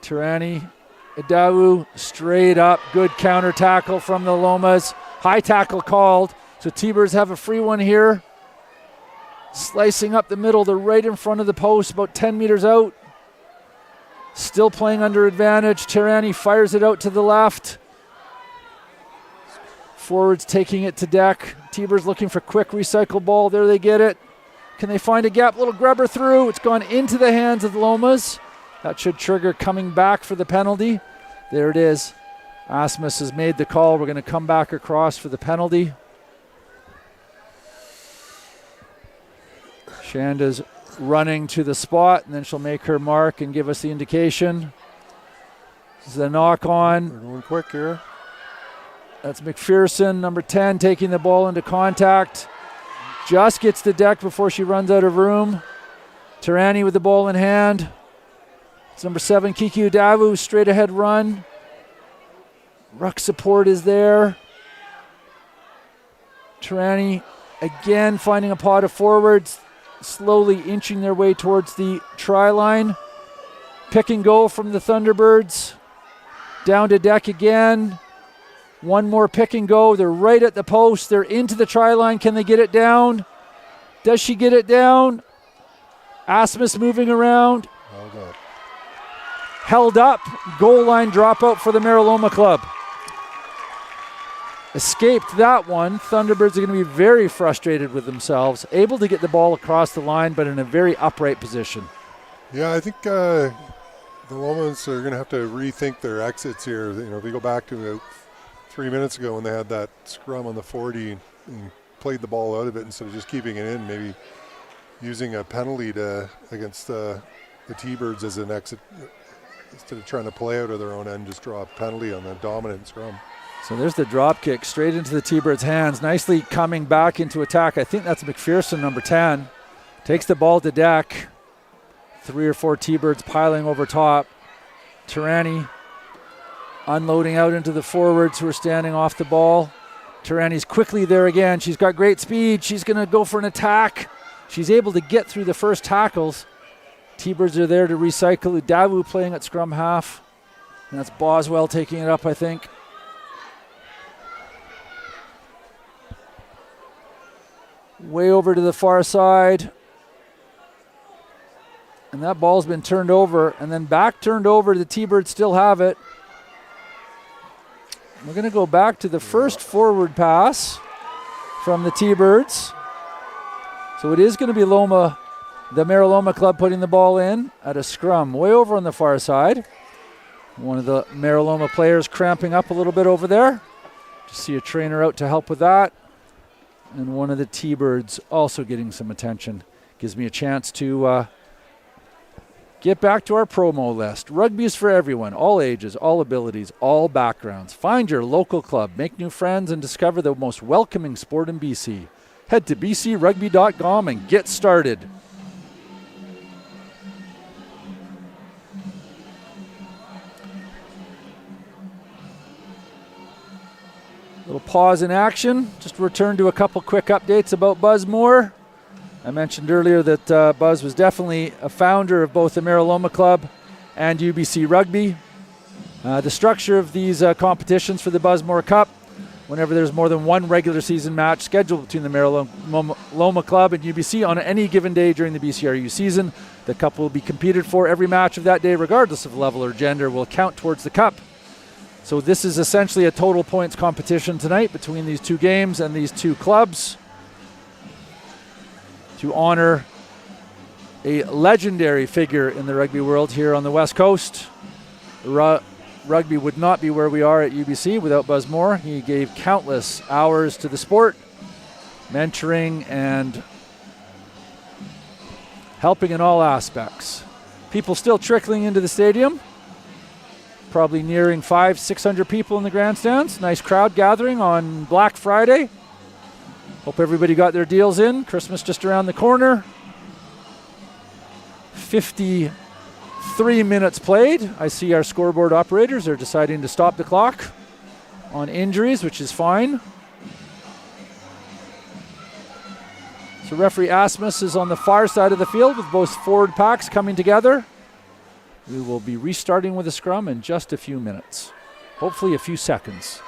[SPEAKER 1] Tirani. Idawu straight up. Good counter tackle from the Lomas. High tackle called. So T-Birds have a free one here. Slicing up the middle. They're right in front of the post, about 10 meters out. Still playing under advantage. Tirani fires it out to the left. Forwards taking it to deck. T-Birds looking for quick recycle ball. There they get it. Can they find a gap? Little grubber through. It's gone into the hands of the Lomas. That should trigger coming back for the penalty. There it is. Asmus has made the call. We're going to come back across for the penalty. Shanda's running to the spot, and then she'll make her mark and give us the indication. This is a knock on.
[SPEAKER 2] They're going quick here.
[SPEAKER 1] That's McPherson, number 10, taking the ball into contact. Just gets the deck before she runs out of room. Tirani with the ball in hand. It's number 7, Kiki Udavu, straight ahead run. Ruck support is there. Tirani again finding a pot of forwards, slowly inching their way towards the try line. Pick and go from the Thunderbirds. Down to deck again. One more pick and go. They're right at the post. They're into the try line. Can they get it down? Does she get it down? Asmus moving around. Held up. Goal line dropout for the Meraloma club. Escaped that one. Thunderbirds are going to be very frustrated with themselves. Able to get the ball across the line, but in a very upright position.
[SPEAKER 2] Yeah, I think the Lomas are going to have to rethink their exits here. You know, if we go back to 3 minutes ago when they had that scrum on the 40 and played the ball out of it instead of just keeping it in, maybe using a penalty against the T-Birds as an exit instead of trying to play out of their own end, just draw a penalty on the dominant scrum.
[SPEAKER 1] So there's the drop kick straight into the T-Birds' hands. Nicely coming back into attack. I think that's McPherson, number 10. Takes the ball to deck. 3 or 4 T-Birds piling over top. Tirani unloading out into the forwards who are standing off the ball. Tirani's quickly there again. She's got great speed. She's going to go for an attack. She's able to get through the first tackles. T-Birds are there to recycle. Davu playing at scrum half. And that's Boswell taking it up, I think. Way over to the far side. And that ball's been turned over and then back turned over. The T-Birds still have it. We're going to go back to the first forward pass from the T-Birds. So it is going to be the Meraloma club putting the ball in at a scrum way over on the far side. One of the Meraloma players cramping up a little bit over there. Just see a trainer out to help with that. And one of the T-Birds also getting some attention. Gives me a chance to get back to our promo list. Rugby is for everyone, all ages, all abilities, all backgrounds. Find your local club, make new friends, and discover the most welcoming sport in BC. Head to bcrugby.com and get started. Little pause in action. Just return to a couple quick updates about Buzz Moore. I mentioned earlier that Buzz was definitely a founder of both the Meraloma Club and UBC Rugby. The structure of these competitions for the Buzz Moore Cup, whenever there's more than one regular season match scheduled between the Meraloma Club and UBC on any given day during the BCRU season, the cup will be competed for. Every match of that day, regardless of level or gender, will count towards the cup. So this is essentially a total points competition tonight between these two games and these two clubs, to honor a legendary figure in the rugby world here on the West Coast. Rugby would not be where we are at UBC without Buzz Moore. He gave countless hours to the sport, mentoring and helping in all aspects. People still trickling into the stadium, probably nearing 500-600 people in the grandstands. Nice crowd gathering on Black Friday. Hope everybody got their deals in. Christmas just around the corner. 53 minutes played. I see our scoreboard operators are deciding to stop the clock on injuries, which is fine. So referee Asmus is on the far side of the field with both forward packs coming together. We will be restarting with a scrum in just a few minutes. Hopefully a few seconds.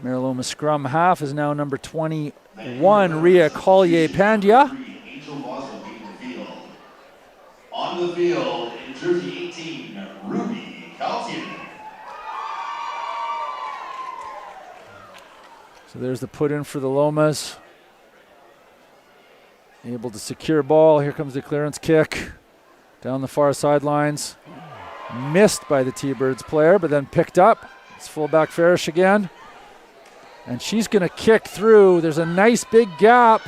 [SPEAKER 1] Meraloma scrum half is now number 21, Ria Collier-Pandya.
[SPEAKER 3] On the field, in jersey 18, Rugby.
[SPEAKER 1] So there's the put in for the Lomas. Able to secure ball. Here comes the clearance kick down the far sidelines. Missed by the T-Birds player, but then picked up. It's fullback Farish again. And she's going to kick through. There's a nice big gap.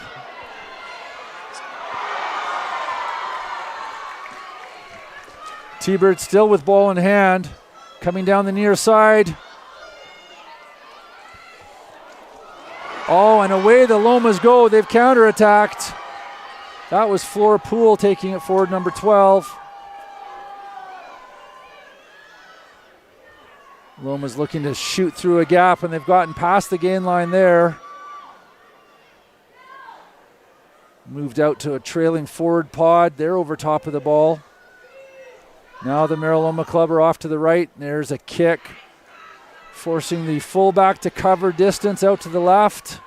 [SPEAKER 1] T-Bird still with ball in hand. Coming down the near side. Oh, and away the Lomas go. They've counterattacked. That was Flora Poole taking it forward, number 12. Loma's looking to shoot through a gap, and they've gotten past the gain line there. Moved out to a trailing forward pod. They're over top of the ball. Now the Meraloma club are off to the right. There's a kick, forcing the fullback to cover distance out to the left.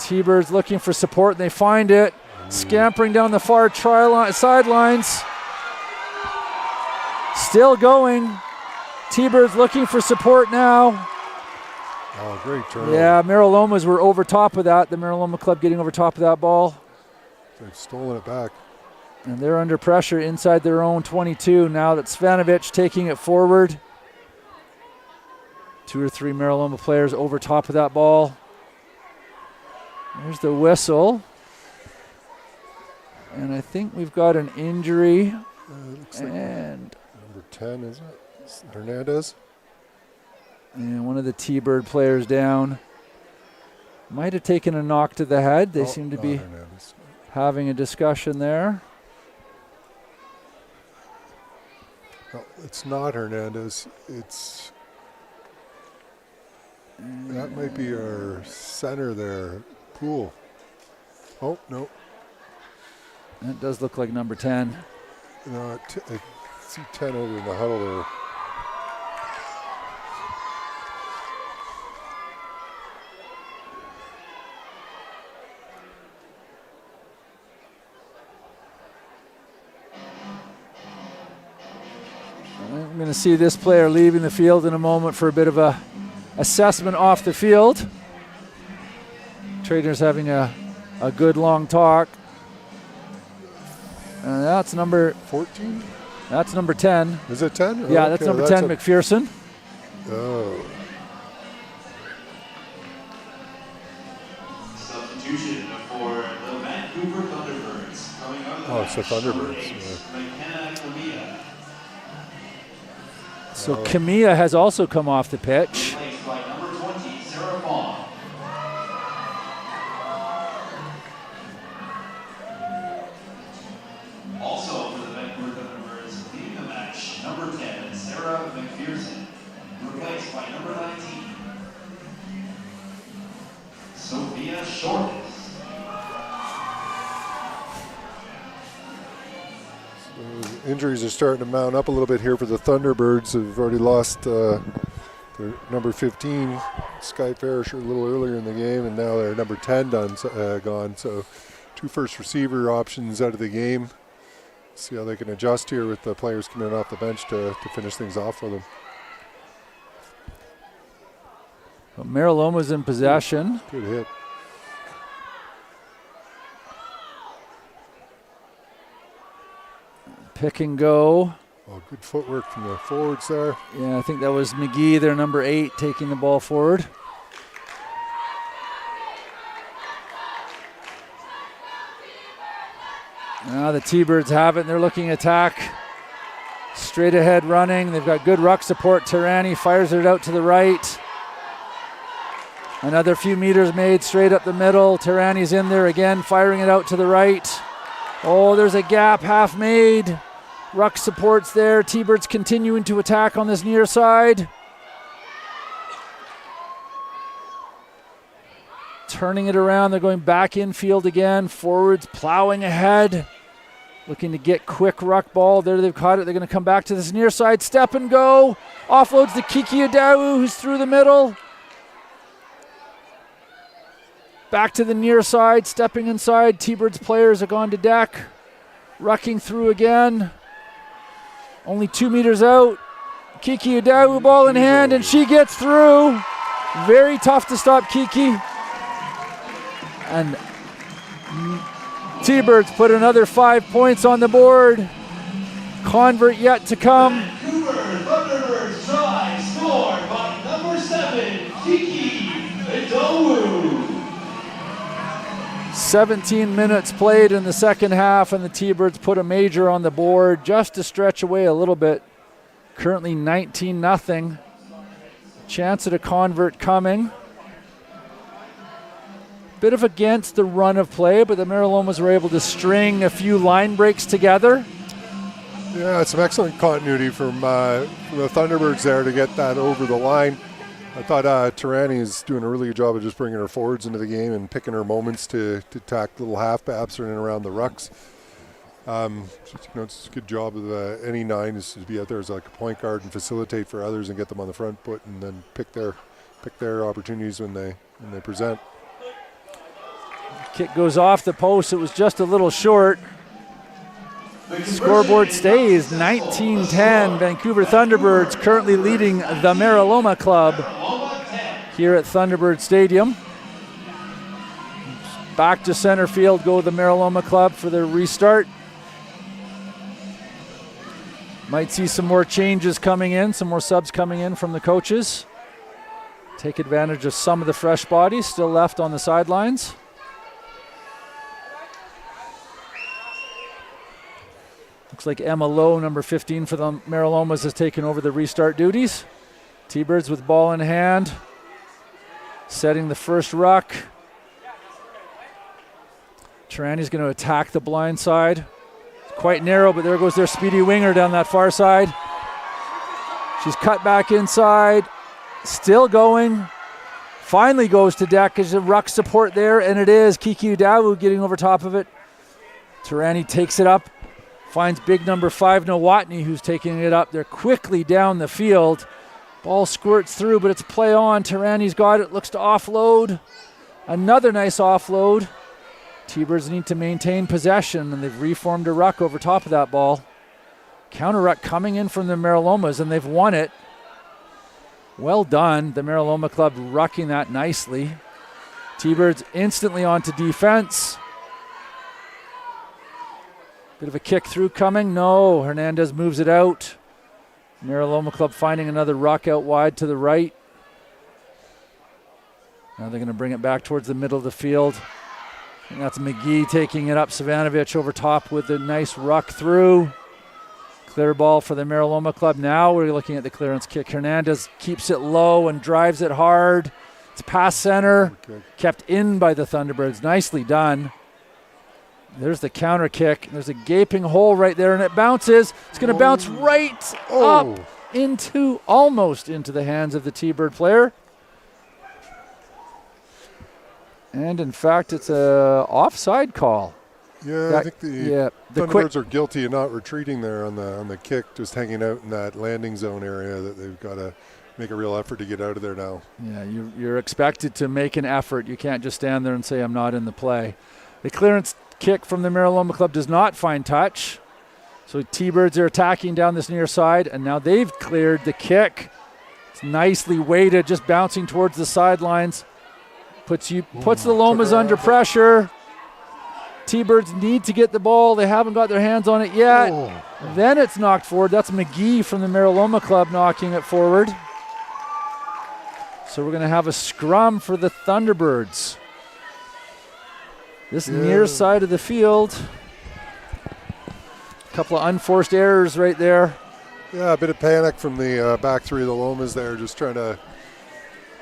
[SPEAKER 1] T-Birds looking for support, and they find it. Scampering down the far sidelines. Still going. T-Birds looking for support now.
[SPEAKER 2] Oh, great turnover.
[SPEAKER 1] Yeah, Meralomas were over top of that. The Meraloma club getting over top of that ball.
[SPEAKER 2] They've stolen it back.
[SPEAKER 1] And they're under pressure inside their own 22 now that Svanovic taking it forward. 2 or 3 Meraloma players over top of that ball. There's the whistle. And I think we've got an injury.
[SPEAKER 2] Looks like
[SPEAKER 1] And
[SPEAKER 2] number 10, is it? It's Hernandez.
[SPEAKER 1] And one of the T-Bird players down. Might have taken a knock to the head. They seem to be
[SPEAKER 2] Hernandez.
[SPEAKER 1] having a discussion there.
[SPEAKER 2] No, it's not Hernandez. It's that might be our center there, Poole. Oh no,
[SPEAKER 1] That does look like number 10.
[SPEAKER 2] no, I see 10 over in the huddle there.
[SPEAKER 1] I'm going to see this player leaving the field in a moment for a bit of a assessment off the field. Trainers having a good long talk. And that's number
[SPEAKER 2] 14?
[SPEAKER 1] That's number 10.
[SPEAKER 2] Is it 10?
[SPEAKER 1] Yeah, that's number 10, McPherson.
[SPEAKER 2] Oh.
[SPEAKER 3] Substitution for the Vancouver Thunderbirds. Coming out of the
[SPEAKER 2] Oh, it's the Thunderbirds.
[SPEAKER 3] Yeah.
[SPEAKER 1] So Kamiya has also come off the pitch.
[SPEAKER 3] Replaced by number 20, Sarah Vaughn. Also for the Vancouver Thunderbirds, leading the match, number 10, Sarah McPherson. Replaced by number 19, Sophia Shortest.
[SPEAKER 2] Injuries are starting to mount up a little bit here for the Thunderbirds. They've already lost their number 15, Sky Farish, a little earlier in the game, and now their number 10 gone. So 2 first receiver options out of the game. See how they can adjust here with the players coming in off the bench to finish things off for them.
[SPEAKER 1] Well, Meraloma's in possession.
[SPEAKER 2] Good hit.
[SPEAKER 1] Pick and go.
[SPEAKER 2] Oh, good footwork from the forwards there.
[SPEAKER 1] Yeah, I think that was McGee, their number 8, taking the ball forward. Now the T-Birds have it, and they're looking at attack. Straight ahead running. They've got good ruck support. Tirani fires it out to the right. Another few meters made straight up the middle. Tirani's in there again, firing it out to the right. Oh, there's a gap half made. Ruck support's there. T-Birds continuing to attack on this near side. Turning it around. They're going back infield again. Forwards plowing ahead. Looking to get quick ruck ball. There they've caught it. They're going to come back to this near side. Step and go. Offloads to Kiki Adawu, who's through the middle. Back to the near side. Stepping inside. T-Birds players have gone to deck. Rucking through again. Only 2 meters out. Kiki Adawu, ball in hand, and she gets through. Very tough to stop Kiki. And T-Birds put another 5 points on the board. Convert yet to come.
[SPEAKER 3] Vancouver Thunderbirds try scored by number 7, Kiki Adawu.
[SPEAKER 1] 17 minutes played in the second half, and the T-Birds put a major on the board just to stretch away a little bit. Currently 19-0. Chance at a convert coming. Bit of against the run of play, but the Meralomas were able to string a few line breaks together.
[SPEAKER 2] Yeah, some excellent continuity from the Thunderbirds there to get that over the line. I thought Tirani is doing a really good job of just bringing her forwards into the game and picking her moments to attack little half-baps in and around the rucks. It's a good job of any 9 is to be out there as like a point guard and facilitate for others and get them on the front foot and then pick their opportunities when they present.
[SPEAKER 1] Kick goes off the post. It was just a little short. Scoreboard stays 19-10. Vancouver Thunderbirds currently leading the Meraloma Club here at Thunderbird Stadium. Back to center field go the Meraloma Club for their restart. Might see some more changes coming in, some more subs coming in from the coaches. Take advantage of some of the fresh bodies still left on the sidelines. Looks like Emma Lowe, number 15 for the Meralomas, has taken over the restart duties. T-Birds with ball in hand. Setting the first ruck. Tirani's going to attack the blind side. It's quite narrow, but there goes their speedy winger down that far side. She's cut back inside. Still going. Finally goes to deck. There's a ruck support there, and it is Kiki Adawu getting over top of it. Tirani takes it up. Finds big number 5, Nowotny, who's taking it up. They're quickly down the field. Ball squirts through, but it's play on. Tirani's got it, looks to offload. Another nice offload. T-Birds need to maintain possession, and they've reformed a ruck over top of that ball. Counter ruck coming in from the Meralomas, and they've won it. Well done, the Meraloma club rucking that nicely. T-Birds instantly onto defense. Bit of a kick through coming. No, Hernandez moves it out. Meraloma club finding another ruck out wide to the right. Now they're going to bring it back towards the middle of the field. And that's McGee taking it up. Savanovic over top with a nice ruck through. Clear ball for the Meraloma club. Now we're looking at the clearance kick. Hernandez keeps it low and drives it hard. It's past center.
[SPEAKER 2] Okay.
[SPEAKER 1] Kept in by the Thunderbirds. Nicely done. There's the counter kick. There's a gaping hole right there, and it bounces. It's going to bounce right up into, almost into the hands of the T-Bird player. And in fact, it's a offside call.
[SPEAKER 2] Yeah, I think the
[SPEAKER 1] Thunderbirds
[SPEAKER 2] are guilty of not retreating there on the kick, just hanging out in that landing zone area. That they've got to make a real effort to get out of there now.
[SPEAKER 1] Yeah, you're expected to make an effort. You can't just stand there and say, I'm not in the play. The clearance kick from the Meraloma club does not find touch. So T-Birds are attacking down this near side, and now they've cleared the kick. It's nicely weighted, just bouncing towards the sidelines. Puts the Lomas under pressure. T-Birds need to get the ball. They haven't got their hands on it yet. Then it's knocked forward. That's McGee from the Meraloma club knocking it forward. So we're going to have a scrum for the Thunderbirds. This near side of the field. A couple of unforced errors right there.
[SPEAKER 2] Yeah, a bit of panic from the back three of the Lomas there, just trying to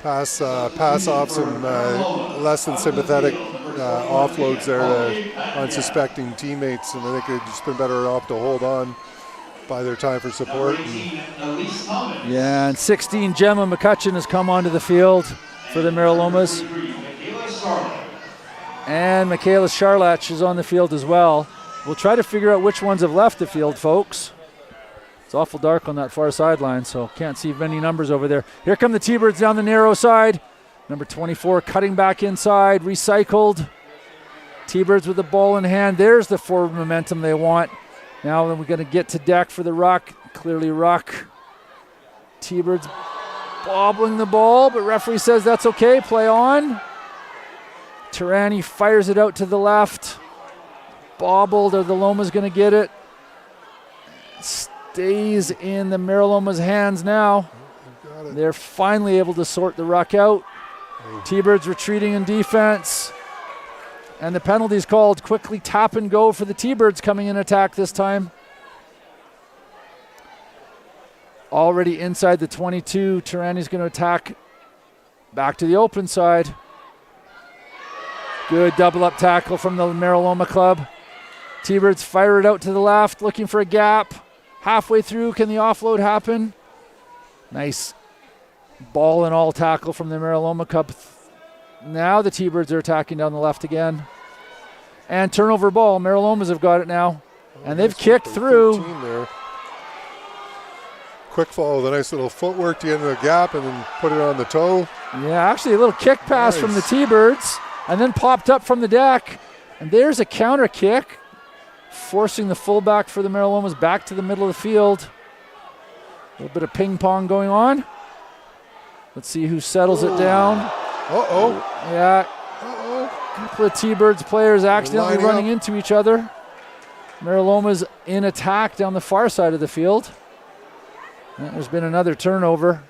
[SPEAKER 2] pass off some less than sympathetic offloads there to unsuspecting teammates, and I think they'd just been better off to hold on by their time for support.
[SPEAKER 1] And 16, Gemma McCutcheon has come onto the field for the Meralomas. And Michaela Charlach is on the field as well. We'll try to figure out which ones have left the field, folks. It's awful dark on that far sideline, so can't see many numbers over there. Here come the T-Birds down the narrow side. Number 24 cutting back inside, recycled. T-Birds with the ball in hand. There's the forward momentum they want. Now we're going to get to deck for the ruck. Clearly ruck. T-Birds bobbling the ball, but referee says that's okay, play on. Tirani fires it out to the left. Bobbled, are the Lomas going to get it? Stays in the Meraloma's hands now. They're finally able to sort the ruck out. T-Birds retreating in defense. And the penalty's called. Quickly tap and go for the T-Birds coming in attack this time. Already inside the 22. Tirani's going to attack back to the open side. Good double up tackle from the Meraloma club. T-Birds fire it out to the left, looking for a gap. Halfway through, can the offload happen? Nice ball and all tackle from the Meraloma club. Now the T-Birds are attacking down the left again. And turnover ball. Meralomas have got it now. And they've kicked through.
[SPEAKER 2] There. Quick fall with a nice little footwork to get into the gap and then put it on the toe.
[SPEAKER 1] Yeah, actually a little kick pass from the T-Birds. And then popped up from the deck. And there's a counter kick, forcing the fullback for the Meralomas back to the middle of the field. A little bit of ping pong going on. Let's see who settles it down. Yeah. A couple of T-Birds players accidentally running into each other. Meraloma's in attack down the far side of the field. And there's been another turnover.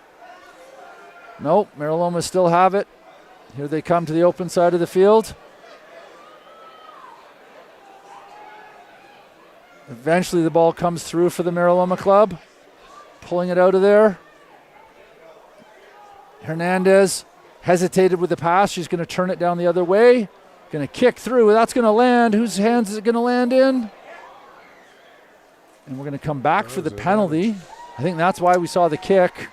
[SPEAKER 1] Nope, Meralomas still have it. Here they come to the open side of the field. Eventually the ball comes through for the Meraloma club. Pulling it out of there. Hernandez hesitated with the pass. She's going to turn it down the other way. Going to kick through. That's going to land. Whose hands is it going to land in? And we're going to come back for the penalty. I think that's why we saw the kick.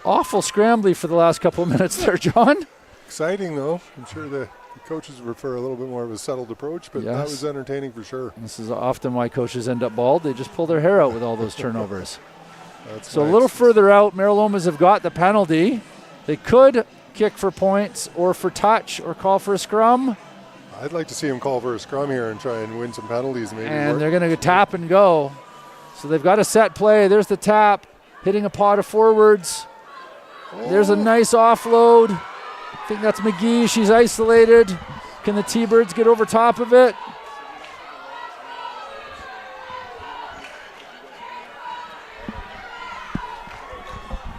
[SPEAKER 1] Awful scrambly for the last couple of minutes there, John.
[SPEAKER 2] Exciting, though. I'm sure the coaches prefer a little bit more of a settled approach, but that was entertaining for sure.
[SPEAKER 1] This is often why coaches end up bald. They just pull their hair out with all those turnovers. So
[SPEAKER 2] nice.
[SPEAKER 1] A little further out, Meralomas have got the penalty. They could kick for points or for touch or call for a scrum.
[SPEAKER 2] I'd like to see him call for a scrum here and try and win some penalties. Maybe.
[SPEAKER 1] And they're going to tap and go. So they've got a set play. There's the tap, hitting a pot of forwards. There's a nice offload. I think that's McGee. She's isolated. Can the T-Birds get over top of it?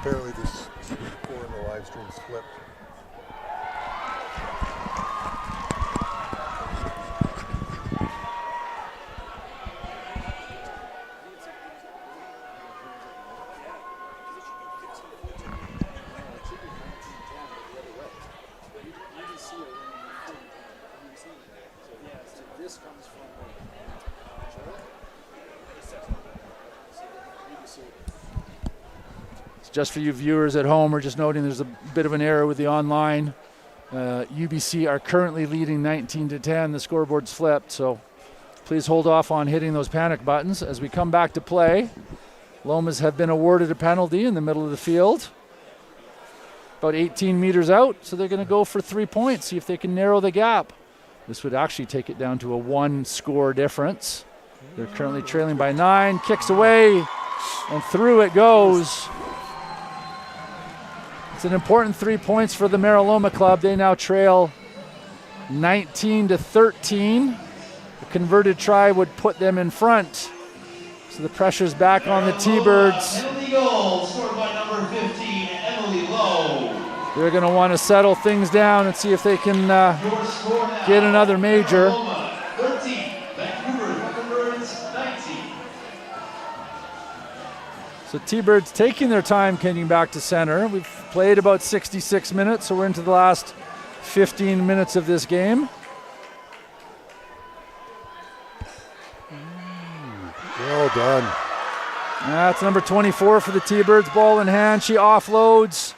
[SPEAKER 2] Apparently this score in the live stream's flipped.
[SPEAKER 1] Just for you viewers at home, we're just noting there's a bit of an error with the online. UBC are currently leading 19-10. The scoreboard's flipped, so please hold off on hitting those panic buttons. As we come back to play, Lomas have been awarded a penalty in the middle of the field. About 18 meters out, so they're going to go for 3 points, see if they can narrow the gap. This would actually take it down to a 1-score difference. They're currently trailing by 9, kicks away, and through it goes. It's an important 3 points for the Meraloma club. They now trail 19-13. A converted try would put them in front. So the pressure's back on the T-Birds.
[SPEAKER 3] Penalty goal scored by number 15, Emily Lowe.
[SPEAKER 1] They're going to want to settle things down and see if they can get another major.
[SPEAKER 3] Meraloma 13, Vancouver Thunderbirds 19.
[SPEAKER 1] So T-Birds taking their time getting back to center. We've played about 66 minutes, so we're into the last 15 minutes of this game.
[SPEAKER 2] Well done.
[SPEAKER 1] That's number 24 for the T-Birds. Ball in hand. She offloads.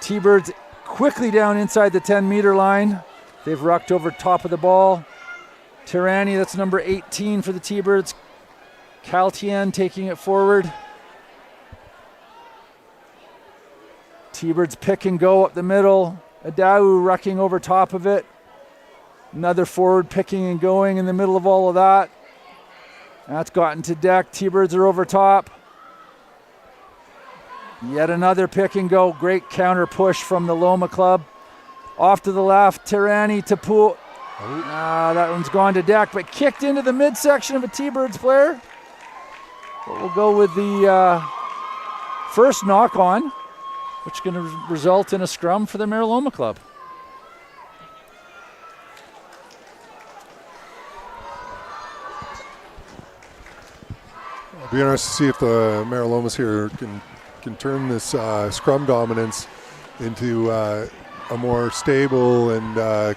[SPEAKER 1] T-Birds quickly down inside the 10-meter line. They've rucked over top of the ball. Tirani, that's number 18 for the T-Birds. Caltien taking it forward. T-Birds pick and go up the middle. Adau rucking over top of it. Another forward picking and going in the middle of all of that. That's gotten to deck. T-Birds are over top. Yet another pick and go. Great counter push from the Loma club. Off to the left, Tirani to Pool. That one's gone to deck, but kicked into the midsection of a T-Birds player. But we'll go with the first knock on, which is going to result in a scrum for the Meraloma club.
[SPEAKER 2] It'll be interesting to see if the Meralomas here can turn this scrum dominance into a more stable and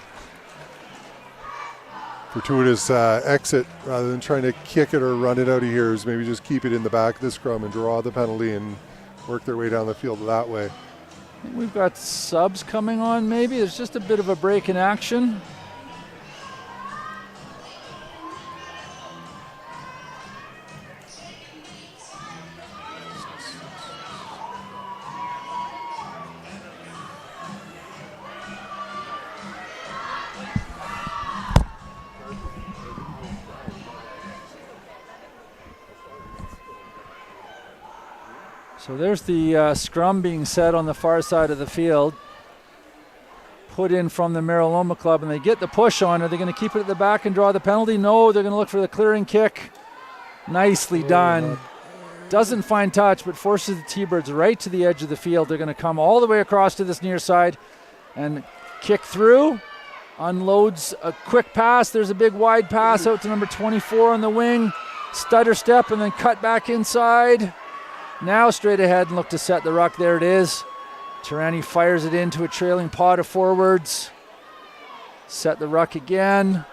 [SPEAKER 2] fortuitous exit rather than trying to kick it or run it out of here. Is maybe just keep it in the back of the scrum and draw the penalty and work their way down the field that way.
[SPEAKER 1] I think we've got subs coming on maybe. There's just a bit of a break in action. So there's the scrum being set on the far side of the field. Put in from the Meraloma club, and they get the push on. Are they going to keep it at the back and draw the penalty? No, they're going to look for the clearing kick. Nicely done. Doesn't find touch, but forces the T-Birds right to the edge of the field. They're going to come all the way across to this near side and kick through. Unloads a quick pass. There's a big wide pass out to number 24 on the wing. Stutter step and then cut back inside. Now straight ahead and look to set the ruck. There it is. Tirani fires it into a trailing pot of forwards. Set the ruck again.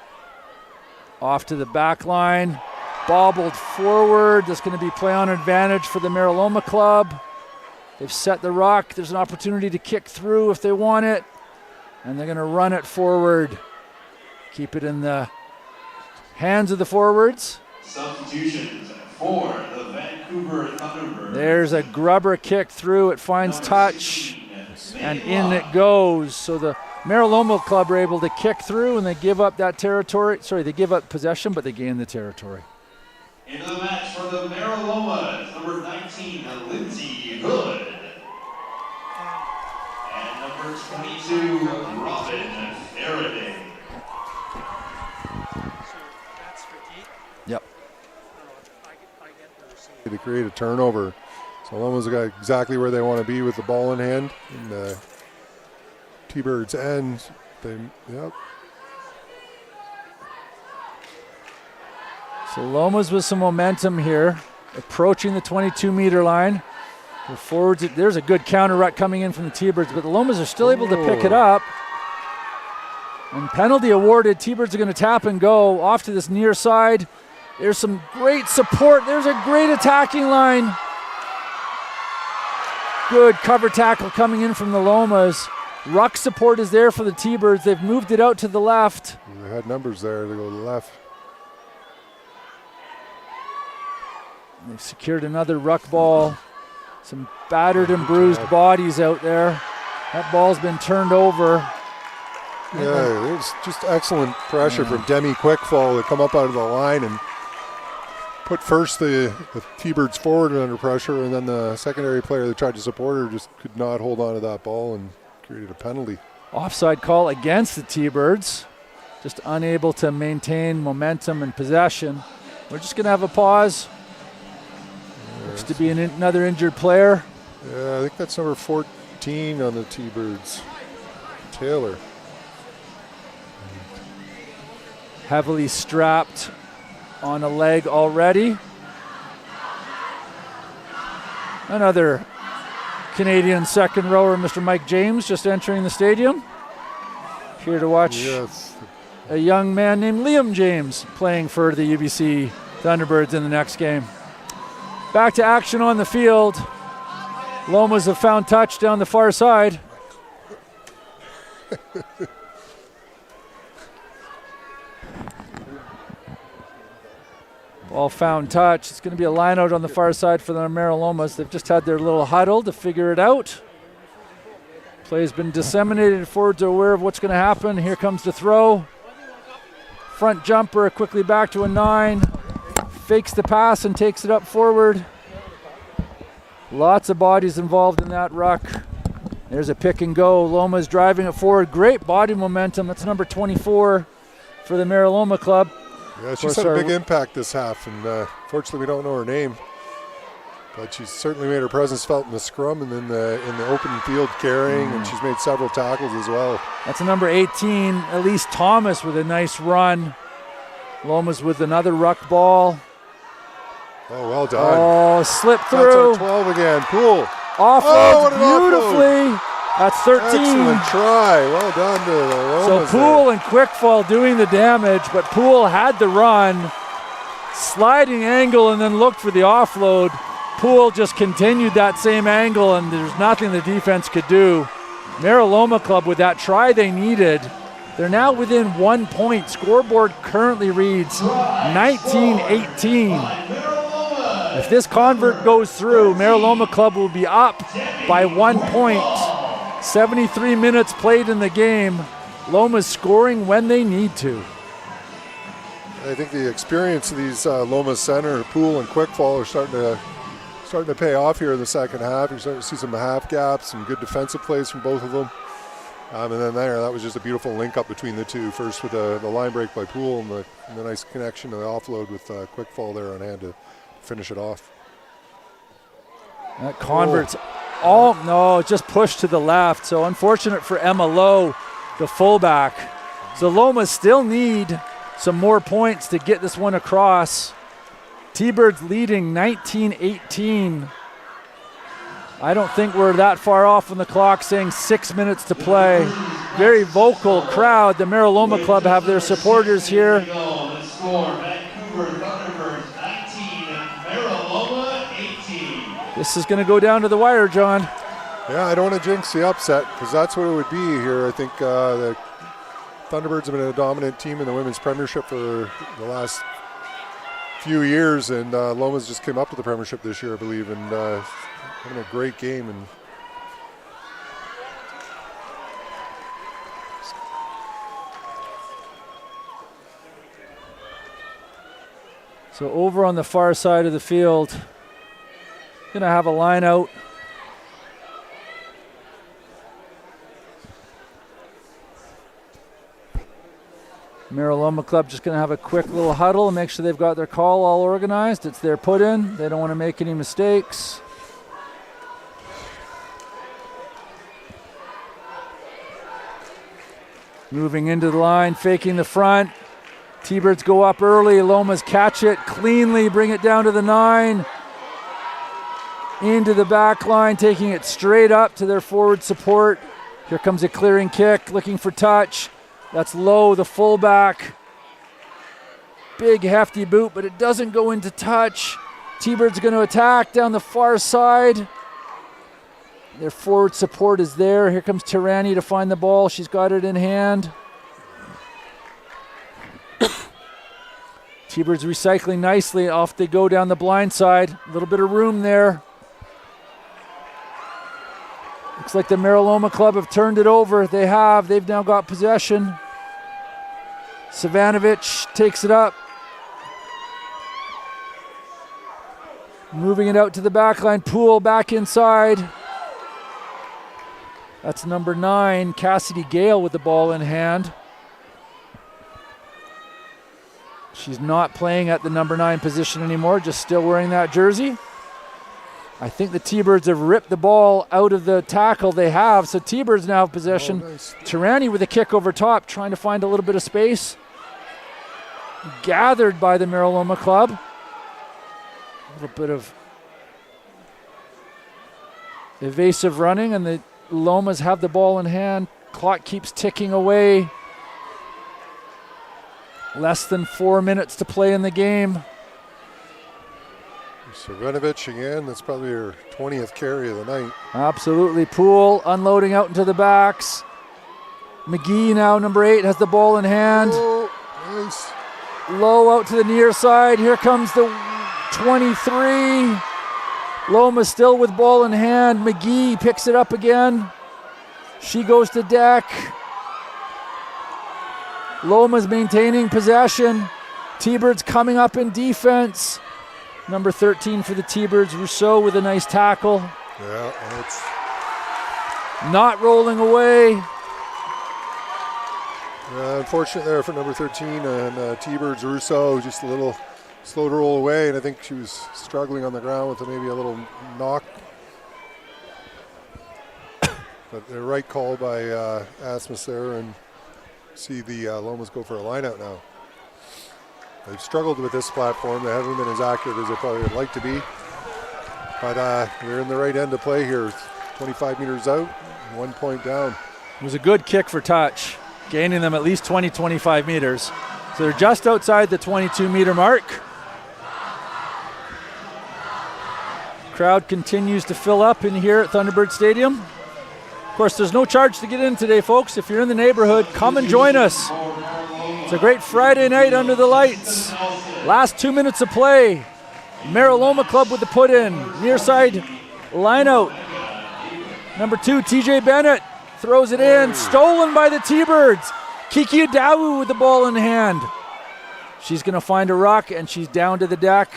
[SPEAKER 1] Off to the back line. Bobbled forward. That's going to be play on advantage for the Meraloma club. They've set the ruck. There's an opportunity to kick through if they want it. And they're going to run it forward. Keep it in the hands of the forwards.
[SPEAKER 3] Substitutions for the Vancouver Thunderbirds.
[SPEAKER 1] There's a grubber kick through. It finds touch, and in it goes. So the Meraloma club are able to kick through, and they give up that territory. Sorry, they give up possession, but they gain the territory.
[SPEAKER 3] Into the match for the Meraloma, number 19, Lindsay Hood. And number 22, Robin Faraday.
[SPEAKER 1] Yep.
[SPEAKER 2] To create a turnover. So Loma's got exactly where they want to be with the ball in hand. And T-Birds end. Yep.
[SPEAKER 1] So Lomas with some momentum here, approaching the 22-meter line. The forwards, there's a good counter ruck coming in from the T-Birds, but the Lomas are still able to pick it up. And penalty awarded. T-Birds are going to tap and go off to this near side. There's some great support. There's a great attacking line. Good cover tackle coming in from the Lomas. Ruck support is there for the T-Birds. They've moved it out to the left.
[SPEAKER 2] They had numbers there. They go to the left.
[SPEAKER 1] They've secured another ruck ball. Some battered and bruised bodies out there. That ball's been turned over.
[SPEAKER 2] Yeah, it was just excellent pressure from Demi Quickfall to come up out of the line and put first the T-Birds forward under pressure, and then the secondary player that tried to support her just could not hold on to that ball and created a penalty.
[SPEAKER 1] Offside call against the T-Birds. Just unable to maintain momentum and possession. We're just going to have a pause. Looks to be another injured player.
[SPEAKER 2] Yeah, I think that's number 14 on the T-Birds. Taylor.
[SPEAKER 1] Heavily strapped on a leg already. Another Canadian second rower, Mr. Mike James, just entering the stadium. Here to watch a young man named Liam James playing for the UBC Thunderbirds in the next game. Back to action on the field. Lomas have found touch down the far side. Ball found touch. It's going to be a line out on the far side for the Meralomas. They've just had their little huddle to figure it out. Play's been disseminated. Forwards are aware of what's going to happen. Here comes the throw. Front jumper quickly back to a 9. Fakes the pass and takes it up forward. Lots of bodies involved in that ruck. There's a pick and go. Loma's driving it forward. Great body momentum. That's number 24 for the Meraloma club.
[SPEAKER 2] Yeah, she's had a big impact this half, and fortunately we don't know her name. But she's certainly made her presence felt in the scrum and then in the open field carrying, and she's made several tackles as well.
[SPEAKER 1] That's a number 18, Elise Thomas, with a nice run. Lomas with another ruck ball.
[SPEAKER 2] Oh, well done.
[SPEAKER 1] Oh, slip through.
[SPEAKER 2] That's our 12 again. Poole.
[SPEAKER 1] Offloads beautifully. Offload. That's 13.
[SPEAKER 2] Excellent try. Well done to the Lomas.
[SPEAKER 1] So Poole and Quickfall doing the damage, but Poole had the run. Sliding angle and then looked for the offload. Poole just continued that same angle, and there's nothing the defense could do. Meraloma club with that try they needed. They're now within 1 point. Scoreboard currently reads 19-18. If this convert goes through, Meraloma club will be up by 1 point. 73 minutes played in the game. Loma's scoring when they need to.
[SPEAKER 2] I think the experience of these Loma center, Poole and Quickfall, are starting to pay off here in the second half. You're starting to see some half gaps, some good defensive plays from both of them. And then that was just a beautiful link up between the two. First with the line break by Poole and the nice connection to the offload with Quickfall there on hand to finish it off.
[SPEAKER 1] That converts just pushed to the left. So unfortunate for Emma Lowe, the fullback. So Lomas still need some more points to get this one across. T-Birds leading 19-18. I don't think we're that far off on the clock, saying 6 minutes to play. Very vocal crowd. The Meraloma club have their supporters here. This is going to go down to the wire, John.
[SPEAKER 2] Yeah, I don't want to jinx the upset because that's what it would be here. I think the Thunderbirds have been a dominant team in the women's premiership for the last few years, and Lomas just came up to the premiership this year, I believe, and having a great game. And
[SPEAKER 1] So over on the far side of the field, going to have a line out. Meraloma Club just going to have a quick little huddle and make sure they've got their call all organized. It's their put in. They don't want to make any mistakes. Moving into the line, faking the front. T-Birds go up early. Lomas catch it cleanly, bring it down to the 9. Into the back line, taking it straight up to their forward support. Here comes a clearing kick, looking for touch. That's low, the fullback. Big hefty boot, but it doesn't go into touch. T-Birds going to attack down the far side. Their forward support is there. Here comes Tirani to find the ball. She's got it in hand. T-Birds recycling nicely. Off they go down the blind side. A little bit of room there. Looks like the Meraloma Club have turned it over. They have. They've now got possession. Savanovic takes it up. Moving it out to the back line. Poole back inside. That's number 9, Cassidy Gale with the ball in hand. She's not playing at the number 9 position anymore, just still wearing that jersey. I think the T-Birds have ripped the ball out of the tackle they have, so T-Birds now have possession.
[SPEAKER 2] Oh, nice.
[SPEAKER 1] Tirani with a kick over top, trying to find a little bit of space. Gathered by the Meraloma Club. A little bit of evasive running, and the Lomas have the ball in hand. Clock keeps ticking away. Less than 4 minutes to play in the game.
[SPEAKER 2] Savanovic again, that's probably her 20th carry of the night.
[SPEAKER 1] Absolutely. Poole unloading out into the backs. McGee now, number 8, has the ball in hand.
[SPEAKER 2] Oh, nice.
[SPEAKER 1] Low out to the near side. Here comes the 23. Loma still with ball in hand. McGee picks it up again. She goes to deck. Loma's maintaining possession. T-Birds coming up in defense. Number 13 for the T-Birds, Rousseau with a nice tackle.
[SPEAKER 2] Yeah, and it's
[SPEAKER 1] not rolling away.
[SPEAKER 2] unfortunate there for number 13 and T-Birds. Rousseau just a little slow to roll away, and I think she was struggling on the ground with maybe a little knock. But the right call by Asmus there, and see the Lomas go for a line out now. They've struggled with this platform. They haven't been as accurate as they probably would like to be. But we're in the right end of play here. 25 meters out, 1 point down.
[SPEAKER 1] It was a good kick for touch, gaining them at least 20, 25 meters. So they're just outside the 22-meter mark. Crowd continues to fill up in here at Thunderbird Stadium. Of course, there's no charge to get in today, folks. If you're in the neighborhood, come and join us. It's a great Friday night under the lights. Last 2 minutes of play. Meraloma Club with the put in. Near side line out. Number 2, TJ Bennett throws it in. Stolen by the T-Birds. Kiki Adawu with the ball in hand. She's going to find a ruck, and she's down to the deck.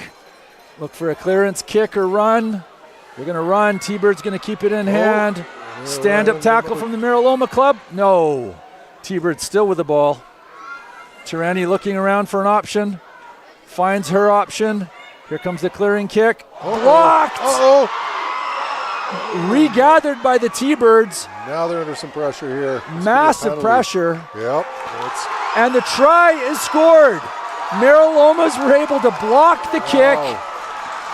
[SPEAKER 1] Look for a clearance, kick, or run. They're going to run. T-Birds going to keep it in hand. Stand-up tackle from the Meraloma Club. No. T-Birds still with the ball. Tirani looking around for an option. Finds her option. Here comes the clearing kick. Blocked! Regathered by the T-Birds.
[SPEAKER 2] Now they're under some pressure here.
[SPEAKER 1] Massive pressure.
[SPEAKER 2] Yep.
[SPEAKER 1] And the try is scored. Meralomas were able to block the kick.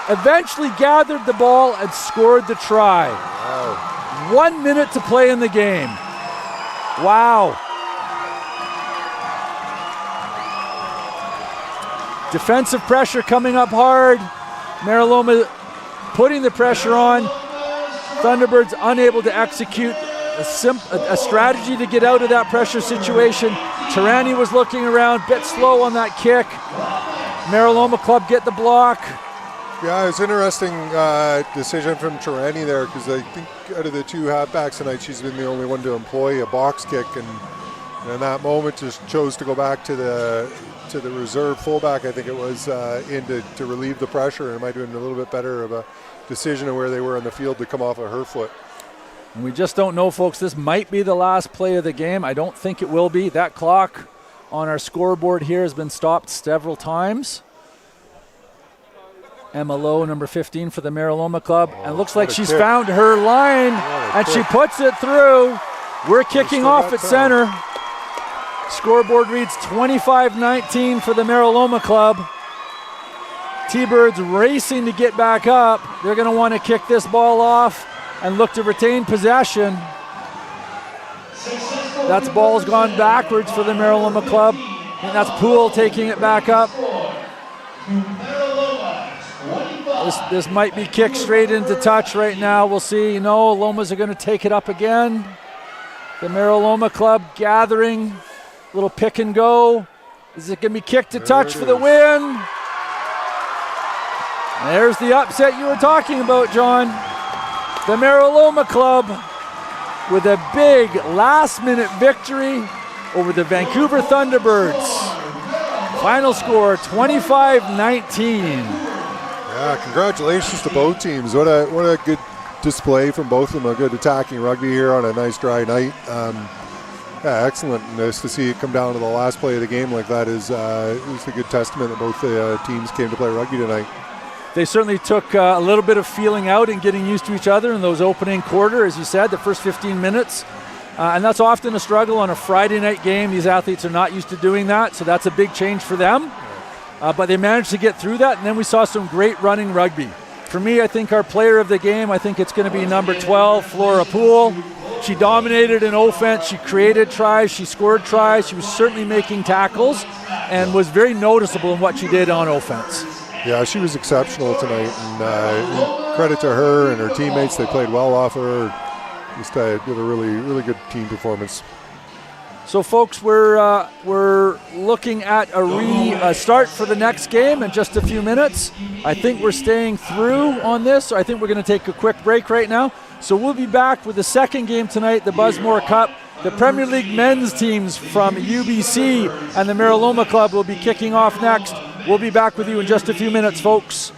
[SPEAKER 1] Eventually gathered the ball and scored the try.
[SPEAKER 2] Wow.
[SPEAKER 1] 1 minute to play in the game. Wow. Defensive pressure coming up hard. Meraloma putting the pressure on. Thunderbirds unable to execute a strategy to get out of that pressure situation. Tirani was looking around, bit slow on that kick. Meraloma Club get the block.
[SPEAKER 2] Yeah, it was an interesting decision from Tirani there, because I think out of the two halfbacks tonight, she's been the only one to employ a box kick, and And in that moment, just chose to go back to the reserve fullback, I think it was, to relieve the pressure, and it might have been a little bit better of a decision of where they were on the field to come off of her foot.
[SPEAKER 1] And we just don't know, folks. This might be the last play of the game. I don't think it will be. That clock on our scoreboard here has been stopped several times. Emma Lowe, number 15 for the Meraloma Club. And looks like she's found her line, and she puts it through. We're kicking off at center. Scoreboard reads 25-19 for the Meraloma Club. T-Birds racing to get back up. They're going to want to kick this ball off and look to retain possession. That ball's gone backwards for the Meraloma Club. And that's Poole taking it back up. This might be kicked straight into touch right now. We'll see. No, Lomas are going to take it up again. The Meraloma Club gathering. Little pick and go. Is it going to be kicked to touch for the win? There's the upset you were talking about, John. The Meraloma Club with a big last-minute victory over the Vancouver Thunderbirds. Final score, 25-19.
[SPEAKER 2] Yeah, congratulations to both teams. What a good display from both of them. A good attacking rugby here on a nice dry night. Yeah, excellent. Nice to see it come down to the last play of the game like that is a good testament that both the teams came to play rugby tonight.
[SPEAKER 1] They certainly took a little bit of feeling out and getting used to each other in those opening quarter, as you said, the first 15 minutes. And that's often a struggle on a Friday night game. These athletes are not used to doing that, so that's a big change for them. But they managed to get through that, and then we saw some great running rugby. For me, I think our player of the game, I think it's going to be number 12, Flora Poole. She dominated in offense. She created tries. She scored tries. She was certainly making tackles and was very noticeable in what she did on offense.
[SPEAKER 2] Yeah, she was exceptional tonight, and credit to her and her teammates. They played well off of her. Just did a really, really good team performance.
[SPEAKER 1] So, folks, we're looking at a restart for the next game in just a few minutes. I think we're staying through on this, so I think we're going to take a quick break right now. So we'll be back with the second game tonight, the Buzzmore Cup. The Premier League men's teams from UBC and the Meraloma Club will be kicking off next. We'll be back with you in just a few minutes, folks.